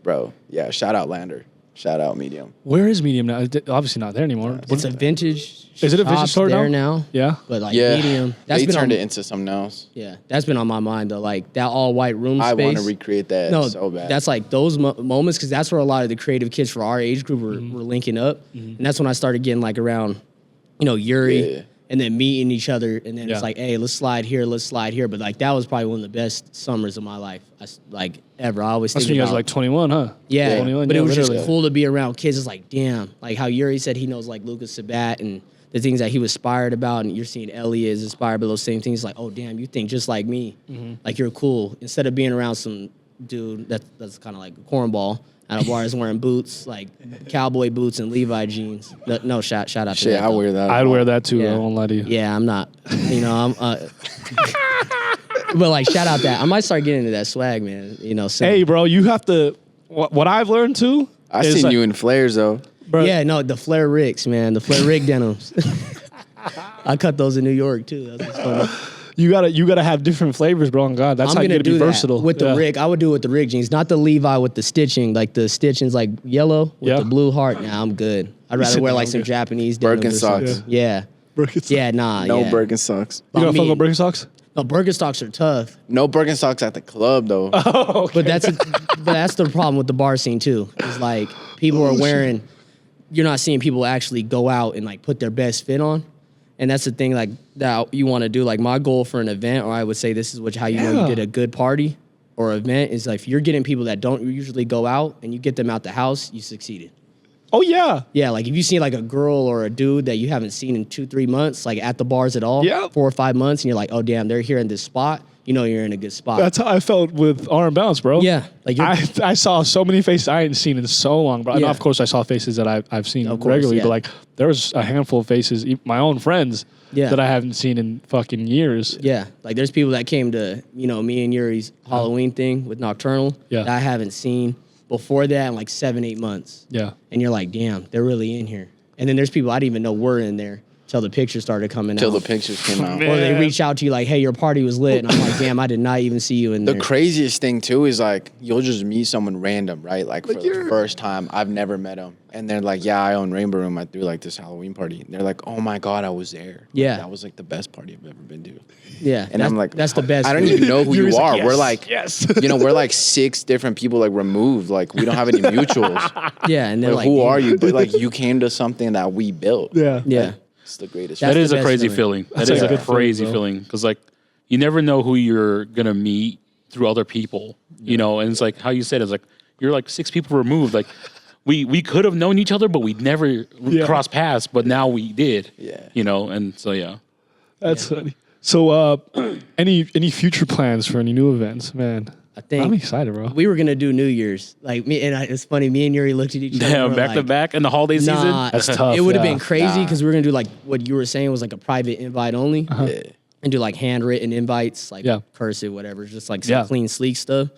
bro, shout out Lander. Shout out Medium. Where is Medium now? It's obviously not there anymore. It's a vintage. Is it a vintage store now? Yeah. But like Medium, they turned it into something else. Yeah, that's been on my mind though. Like that all white room space. I want to recreate that so bad. That's like those moments because that's where a lot of the creative kids for our age group were linking up, and that's when I started getting like around, Uri. And then meeting each other, and then it's like, hey, let's slide here. But like that was probably one of the best summers of my life, ever. I always think that's when you guys were like 21, huh? Yeah, 21, but it was just cool to be around kids. It's like, damn, like how Uri said he knows like Lucas Sabat and the things that he was inspired about, and you're seeing Elliot is inspired by those same things. Like, oh damn, you think just like me, like you're cool. Instead of being around some dude that's kind of like a cornball. At a bar is wearing boots, like cowboy boots and Levi jeans. No, shout out to that. I wear that. I'd wear that too. I won't lie to you. Yeah, I'm not. I'm. But like, shout out that. I might start getting into that swag, man. Soon. Hey, bro, you have to. What I've learned too. I seen you in flares though. Bro. Yeah, no, the flare Ricks, man, the flare Rick denims. I cut those in New York too. That's funny. You gotta have different flavors, bro. On God, that's how you gotta be versatile. With the Rick, I would do it with the Rick jeans, not the Levi with the stitching. Like the stitching's like yellow with the blue heart. Nah, I'm good. I'd rather wear like some Japanese Birkenstocks. Yeah. Birkenstocks. Yeah, nah. No yeah. Birkenstocks. You don't I fuck mean- with Birkenstocks? No, Birkenstocks are tough. No Birkenstocks at the club though. Oh, okay. But that's the problem with the bar scene too. It's like people are wearing. You're not seeing people actually go out and like put their best fit on, and that's the thing like that you want to do. Like my goal for an event, or I would say this is how you know you did a good party or event is like if you're getting people that don't usually go out and you get them out the house, you succeeded. Oh, yeah. Yeah, like if you see like a girl or a dude that you haven't seen in 2-3 months, like at the bars at all, Yeah. 4 or 5 months, and you're like, oh damn, they're here in this spot. You know you're in a good spot. That's how I felt with Arm Bounce, bro. Yeah, like I saw so many faces I hadn't seen in so long, bro. And Yeah. of course, I saw faces that I've seen Of course, regularly, yeah. but like there was a handful of faces, my own friends, Yeah. that I haven't seen in fucking years. Yeah, like there's people that came to me and Yuri's Halloween thing with Nocturnal Yeah. that I haven't seen before that in like 7-8 months. Yeah. And you're like, damn, they're really in here. And then there's people I didn't even know were in there till the pictures started coming Till out. the pictures came out. Or they Man. reach out to you like, hey, your party was lit. And I'm like, damn, I did not even see you in The there. craziest thing too is like you'll just meet someone random, right? Like for the first time, I've never met them, and they're like, "Yeah, I own Rainbow Room. I threw like this Halloween party." And they're like, "Oh my god, I was there. Like, Yeah. that was like the best party I've ever been to." Yeah. And I'm like, that's the best. I don't feeling. even know who you Yuri's are. like, We're yes, like, yes. we're like 6 different people like removed. Like we don't have any mutuals. Yeah. And they're Like, like, who damn. are you? But like you came to something that we built. Yeah. Yeah. It's the greatest. That's That is the a best crazy feeling. feeling. That That's is a a good feeling, crazy bro. feeling because like you never know who you're gonna meet through other people, you know. And it's like how you said it's like you're like 6 people removed. Like we could have known each other, but we never crossed paths. But now we did. Yeah. You know, and so yeah. That's funny. So, any future plans for any new events, man? I think I'm excited, bro. we were gonna do New Year's. Like me and it's funny. Me and Yuri looked at each other. and Damn, we're back to like, back in the holiday season. Nah, That's tough, It would have yeah. been crazy because we were gonna do like what you were saying was like a private invite only, Yeah. and do like handwritten invites, like Yeah. cursive, whatever, just like some Yeah. clean, sleek stuff,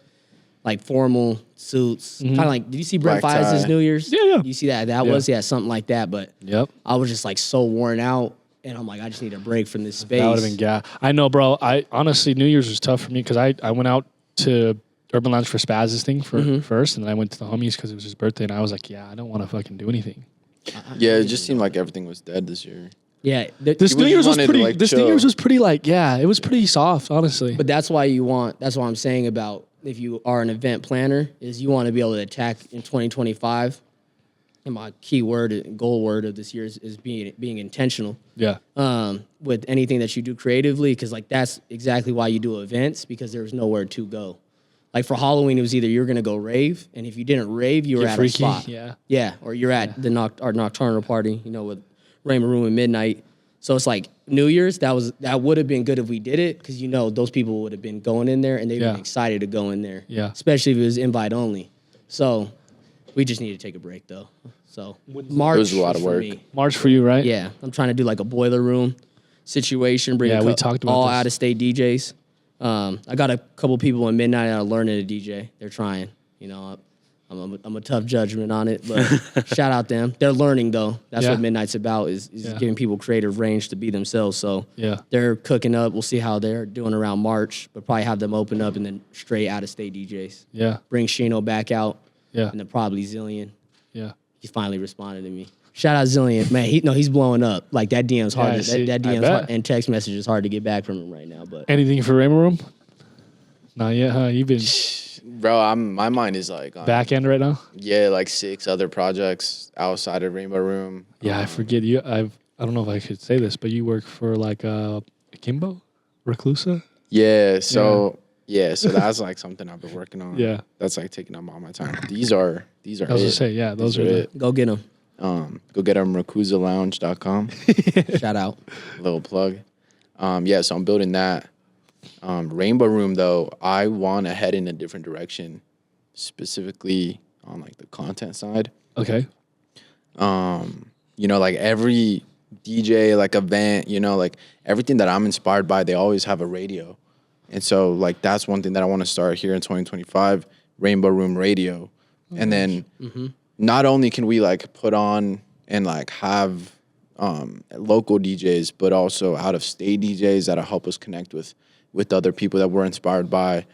like formal suits, kind of like. Did you see Brent Black Fies' tie. New Year's? Yeah. You see that? Yeah. Was something like that. But Yep. I was just like so worn out, and I'm like, I just need a break from this space. That would have been I know, bro. I honestly, New Year's was tough for me because I went out to Urban Lounge for Spaz's thing first, and then I went to the homies because it was his birthday, and I was like, yeah, I don't want to fucking do anything. Yeah, it just seemed like everything was dead this year. Yeah. This You New just Year's was wanted to, pretty. like, This New chill. Year's was pretty it was pretty soft, honestly. But that's why that's what I'm saying about if you are an event planner, is you want to be able to attack in 2025. And my key word and goal word of this year is being intentional yeah, with anything that you do creatively, because like that's exactly why you do events, because there's nowhere to go. Like for Halloween, it was either you're gonna go rave, and if you didn't rave, you were Get at freaky, a spot. yeah. Or you're at our nocturnal party, with Rainbow Room at midnight. So it's like New Year's. That would have been good if we did it, because those people would have been going in there and they'd Yeah. been excited to go in there. Yeah. Especially if it was invite only. So we just need to take a break though. So March It was a lot of for work. me. March for you, right? Yeah, I'm trying to do like a boiler room situation. Bring Yeah, we talked about all this. out of state DJs. I got a couple people in Midnight that are learning to DJ. They're trying. I'm a tough judgment on it, but shout out them. They're learning though. That's Yeah. what Midnight's about is giving people creative range to be themselves. So Yeah. they're cooking up. We'll see how they're doing around March, but probably have them open up and then straight out of state DJs. Yeah. Bring Shino back out. Yeah. And then probably Zillion. Yeah. He finally responded to me. Shout out Zillion, man. He's blowing up. Like that DM's hard. Yeah, I see. That I DM's bet. hard, and text message is hard to get back from him right now. But Anything for Rainbow Room? Not yet, huh? You've been Bro, my mind is like on, back end right now. yeah, like 6 other projects outside of Rainbow Room. Yeah, I forget you. I don't know if I should say this, but you work for like Kimbo, Reclusa. Yeah, so so that's like something I've been working on. Yeah. That's like taking up all my time. These are I was it. gonna say, yeah, those These are it. go get him. Go get them RakuzaLounge.com. Shout out. Little plug. So I'm building that. Rainbow Room though, I want to head in a different direction, specifically on like the content side. Okay. Like every DJ like event, like everything that I'm inspired by, they always have a radio. And so like that's one thing that I want to start here in 2025, Rainbow Room Radio. And then not only can we like put on and like have local DJs, but also out of state DJs that'll help us connect with other people that we're inspired by,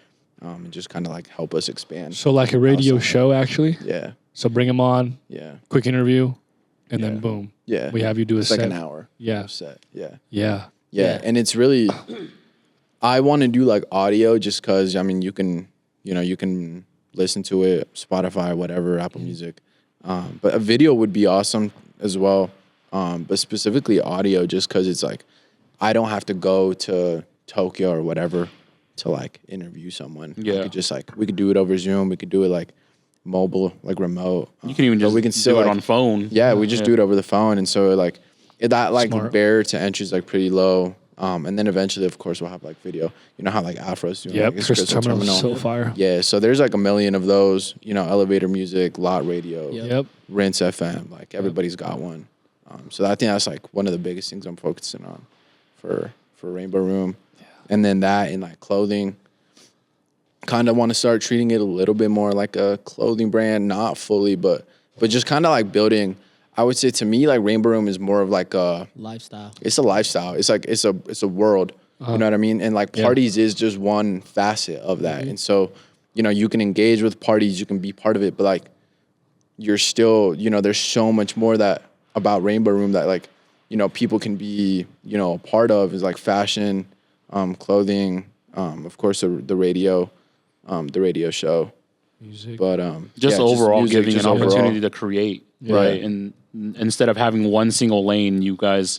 and just kind of like help us expand. So like a radio show, actually. Yeah. So bring them on, Yeah. quick interview, and then boom. Yeah. We have you do a set. Like an hour. Yeah. Set. Yeah. Yeah. And it's really, I want to do like audio just because, I mean, you can listen to it, Spotify, whatever, Apple Music. But a video would be awesome as well. But specifically audio just because it's like, I don't have to go to Tokyo or whatever to like interview someone. Yeah. We could do it over Zoom. We could do it like mobile, like remote. You can even just do it on phone. Yeah, we just do it over the phone. And so like that like Smart. barrier to entry is like pretty low. And then eventually, of course, we'll have like video. You know how like Afro's doing. Yep. Like, Crystal Terminal is so fire. Yeah, so there's like a million of those. You know, Elevator Music, Lot Radio, Yep. Rinse FM. Like everybody's got one. So I think that's like one of the biggest things I'm focusing on for Rainbow Room. Yeah. And then that and like clothing. Kind of want to start treating it a little bit more like a clothing brand, not fully, but just kind of like building. I would say to me, like Rainbow Room is more of like a lifestyle. It's a lifestyle. It's like it's a world. You know what I mean? And like parties is just one facet of that. And so, you know, you can engage with parties, you can be part of it, but like you're still, you know, there's so much more that about Rainbow Room that like, you know, people can be, you know, a part of is like fashion, clothing, of course the radio show. Music. But just overall music, giving just an overall. opportunity to create, right? And instead of having one single lane, you guys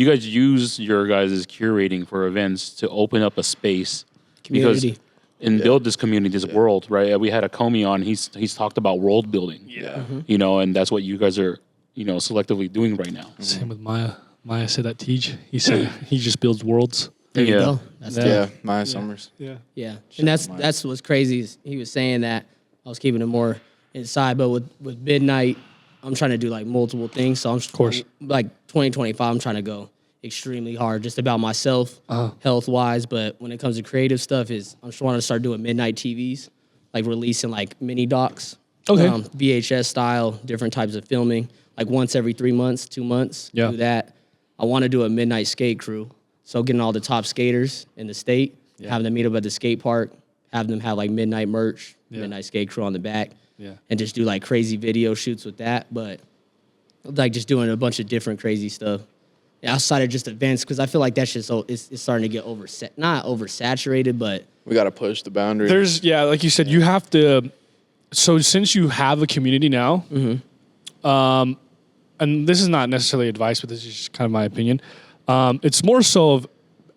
use your guys' curating for events to open up a space Community. and build this community, this world, right? We had a Comey on. He's talked about world building. Yeah. You know, and that's what you guys are, you know, selectively doing right now. Same with Maya. Maya said that Tej. He said he just builds worlds. There you Yeah. go. That's Maya Summers. Yeah. Yeah, and that's what's crazy. Is he was saying that I was keeping it more inside, but with Midnight, I'm trying to do like multiple things. So of course, like 2025, I'm trying to go extremely hard just about myself, health wise. But when it comes to creative stuff, I'm just wanting to start doing Midnight TVs, like releasing like mini docs, VHS style, different types of filming, like once every 3 months, 2 months. Yeah. Do that. I want to do a Midnight skate crew. So getting all the top skaters in the state, having them meet up at the skate park, having them have like midnight merch, midnight skate crew on the back, and just do like crazy video shoots with that. But like just doing a bunch of different crazy stuff outside of just events, because I feel like that's just it's starting to get not oversaturated, but We got to push the boundary. Like you said, you have to. So since you have a community now, and this is not necessarily advice, but this is just kind of my opinion. It's more so of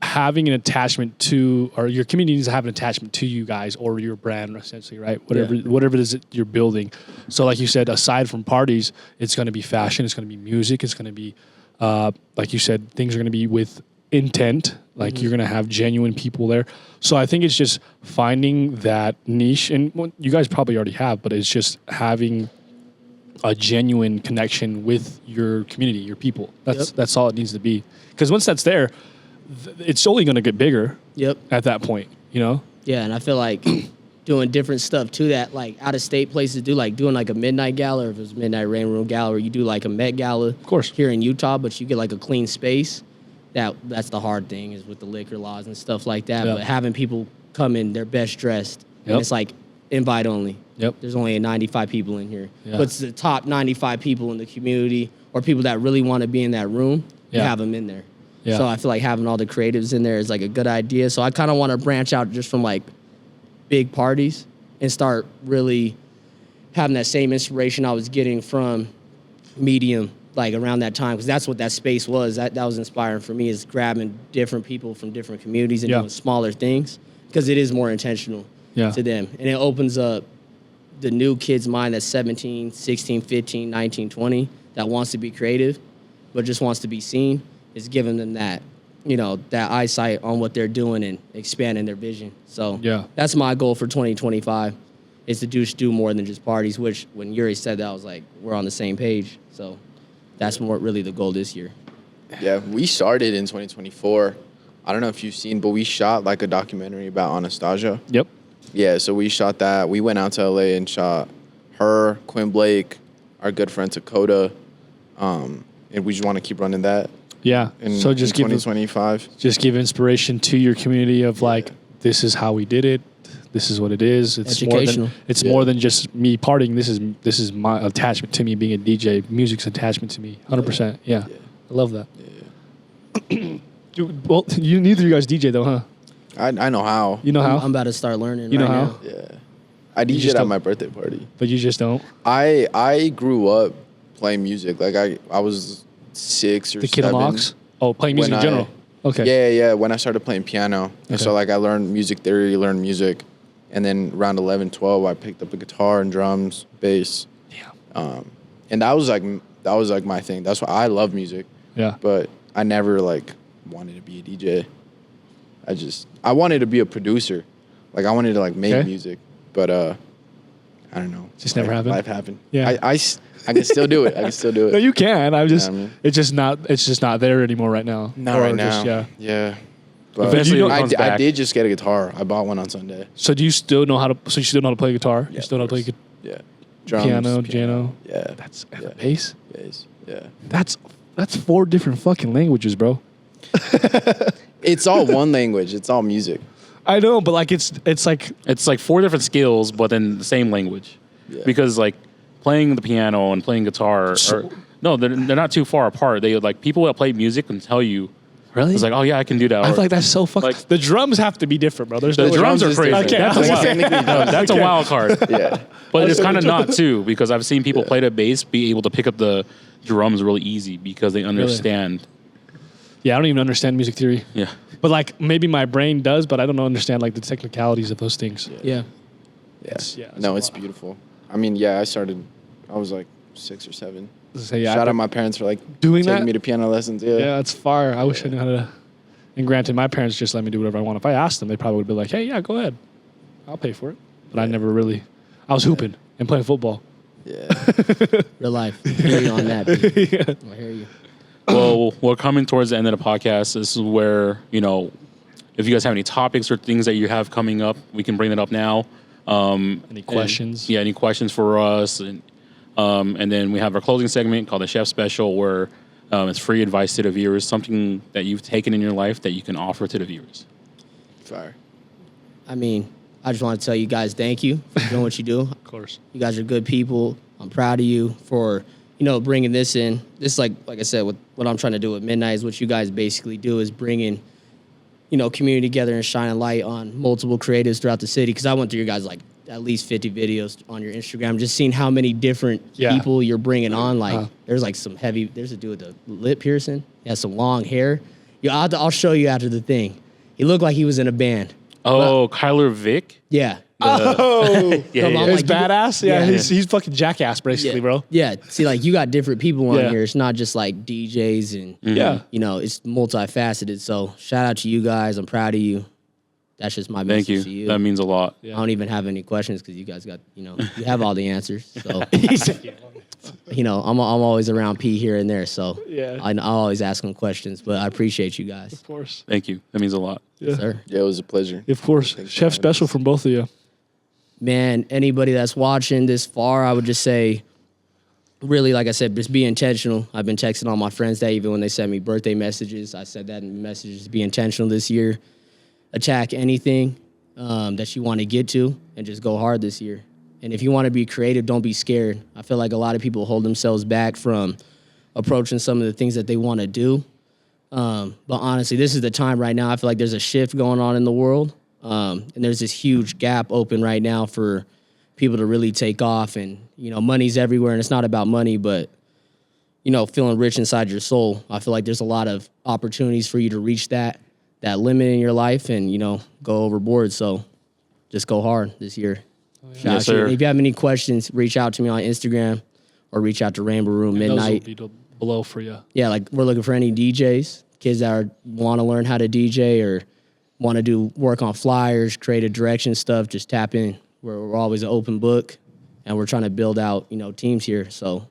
having an attachment to, or your community needs to have an attachment to you guys or your brand, essentially, right? Whatever it is that you're building. So, like you said, aside from parties, it's going to be fashion, it's going to be music, it's going to be, like you said, things are going to be with intent. Like you're going to have genuine people there. So I think it's just finding that niche, and you guys probably already have, but it's just having a genuine connection with your community, your people. That's all it needs to be. Because once that's there, it's only going to get bigger. At that point, you know. Yeah, and I feel like doing different stuff to that, like out of state places do, like doing like a midnight gala, or if it's Midnight Rain Room gala, or you do like a Met gala, of course, here in Utah, but you get like a clean space. That's the hard thing is with the liquor laws and stuff like that. But having people come in their best dressed, and it's like invite only. There's only 95 people in here. But it's the top 95 people in the community or people that really want to be in that room, you have them in there. So I feel like having all the creatives in there is like a good idea. So I kind of want to branch out just from like big parties and start really having that same inspiration I was getting from Medium, like around that time, because that's what that space was. That was inspiring for me, is grabbing different people from different communities and doing smaller things, because it is more intentional to them. And it opens up the new kid's mind that's 17, 16, 15, 19, 20, that wants to be creative, but just wants to be seen. Is giving them that, you know, that eyesight on what they're doing and expanding their vision. So that's my goal for 2025, is to do more than just parties, which when Uri said that, I was like, we're on the same page. So that's more really the goal this year. Yeah, we started in 2024. I don't know if you've seen, but we shot like a documentary about Anastasia. Yeah, so we shot that. We went out to LA and shot her, Quinn Blake, our good friend Dakota, and we just want to keep running that. So just in 2025. Just give inspiration to your community of like, this is how we did it. This is what it is. It's more than just me partying. This is my attachment to me being a DJ. Music's attachment to me. 100%. Yeah. I love that. Yeah. Well, neither of you guys DJ though, huh? I know how. You know how? I'm about to start learning. You know right how? now. Yeah. I DJ'd at my birthday party. But you just don't. I grew up playing music. Like I was 6 or 7. The kid unlocks? Oh, playing music in general. Okay. Yeah. When I started playing piano. And so like I learned music theory, learned music. And then around 11, 12, I picked up a guitar and drums, bass. Yeah. And that was like my thing. That's why I love music. Yeah. But I never like wanted to be a DJ. I wanted to be a producer. Like I wanted to like make music. But I don't know. Just never happened. Life happened. Yeah. I can still do it. No, you can. It's just not there anymore right now. Not right now. Yeah. But eventually I did just get a guitar. I bought one on Sunday. So do you still know how to? So you still know how to play guitar? Yeah, you still know how to play Yeah. Drums, piano. Yeah. That's bass. Bass. Yeah. That's 4 different fucking languages, bro. It's all one language. It's all music. I know, but like it's like 4 different skills, but in the same language. Yeah. Because like playing the piano and playing guitar, they're not too far apart. They like people that play music can tell you. Really? It's like, oh yeah, I can do that. I feel like that's so fucking. Like, the drums have to be different, bro. The drums are crazy. Okay, that's a wild card. Yeah. But it's kind of not too, because I've seen people play the bass be able to pick up the drums really easy because they understand. Yeah, I don't even understand music theory. Yeah. But like maybe my brain does, but I don't understand like the technicalities of those things. Yeah. It's beautiful. I mean, I was like 6 or 7. Shout out my parents for like taking me to piano lessons. Yeah, it's fire. I wish I knew how to. And granted, my parents just let me do whatever I want. If I asked them, they probably would be like, "Hey, yeah, go ahead, I'll pay for it." But I never really. I was hooping and playing football. Yeah. Real life. I hear you on that. Dude. Yeah. I hear you. Well, we're coming towards the end of the podcast. This is where, if you guys have any topics or things that you have coming up, we can bring it up now. Any questions? Any questions for us? And then we have our closing segment called the Chef Special, where it's free advice to the viewers, something that you've taken in your life that you can offer to the viewers. Fire. I mean, I just want to tell you guys thank you for doing what you do. Of course. You guys are good people. I'm proud of you for, bringing this in. This, like I said, what I'm trying to do at Midnight is what you guys basically do is bringing, community together and shine a light on multiple creatives throughout the city. Because I went through your guys' at least 50 videos on your Instagram, just seeing how many different people you're bringing on. There's there's a dude with the lip piercing. He has some long hair. I'll show you after the thing. He looked like he was in a band. Oh, Kyler Vick? Yeah. He's badass. Yeah, he's fucking jackass, basically, bro. Yeah. See, you got different people on here. It's not just like DJs and it's multifaceted. So shout out to you guys. I'm proud of you. That's just my message to you. That means a lot. I don't even have any questions because you guys got, you have all the answers. So, I'm always around P here and there. So I always ask them questions, but I appreciate you guys. Of course. Thank you. That means a lot. Yes, sir. Yeah, it was a pleasure. Of course. Chef Special from both of you. Man, anybody that's watching this far, I would just say, really, like I said, just be intentional. I've been texting all my friends that even when they send me birthday messages, I said that in messages, be intentional this year. Attack anything that you want to get to and just go hard this year. And if you want to be creative, don't be scared. I feel like a lot of people hold themselves back from approaching some of the things that they want to do. But honestly, this is the time right now. I feel like there's a shift going on in the world. And there's this huge gap open right now for people to really take off. And, money's everywhere. And it's not about money, but, feeling rich inside your soul. I feel like there's a lot of opportunities for you to reach that limit in your life and, go overboard. So just go hard this year. Yes, sir. If you have any questions, reach out to me on Instagram or reach out to Rainbow Room Midnight. Those will be below for you. Yeah, we're looking for any DJs, kids that want to learn how to DJ or want to do work on flyers, creative direction stuff, just tap in. We're always an open book, and we're trying to build out, teams here. So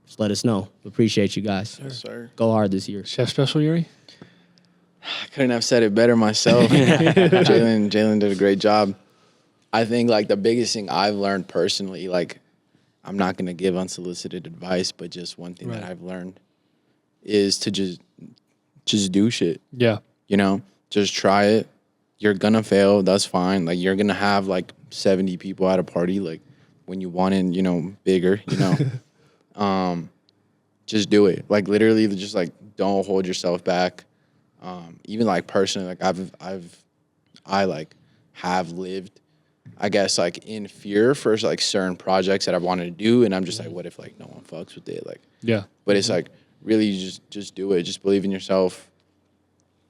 just let us know. Appreciate you guys. Yes, sir. Go hard this year. Chef Special, Uri? I couldn't have said it better myself. Jalen did a great job. I think the biggest thing I've learned personally, I'm not gonna give unsolicited advice, but just one thing that I've learned is to just do shit. Yeah. Just try it. you're gonna fail. That's fine. Like you're gonna have like 70 people at a party. Like when you want it, you know, bigger, you know, just do it. Like literally just like, don't hold yourself back. Even like personally, like I like have lived, I guess, like in fear for like certain projects that I wanted to do. And I'm just like, what if like no one fucks with it? Like, Yeah. But it's like, really you just do it. Just believe in yourself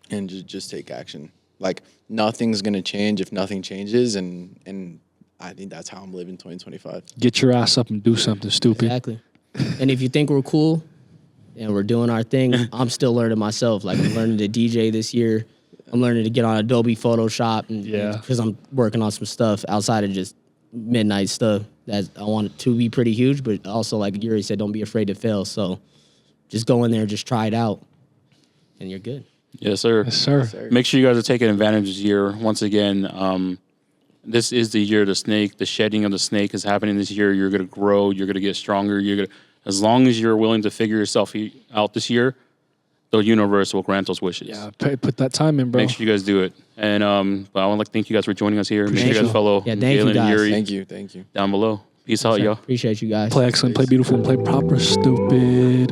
and just take action. Like nothing's going to change if nothing changes. And I think that's how I'm living 2025. Get your ass up and do something stupid. Exactly. And if you think we're cool and we're doing our thing, I'm still learning myself. Like I'm learning to DJ this year. I'm learning to get on Adobe Photoshop, and because I'm working on some stuff outside of just midnight stuff that I want it to be pretty huge, but also like Uri said, don't be afraid to fail. So just go in there, just try it out, and you're good. Yes, sir. Yes, sir. Yes, sir. Make sure you guys are taking advantage this year. Once again, this is the year of the snake. The shedding of the snake is happening this year. You're going to grow. You're going to get stronger. As long as you're willing to figure yourself out this year, the universe will grant those wishes. Yeah, put that time in, bro. Make sure you guys do it. And but I want to thank you guys for joining us here. Make sure you guys follow Jalen and Uri Thank you. down below. Peace out, y'all. Appreciate you guys. Play excellent, play beautiful, and play proper, stupid.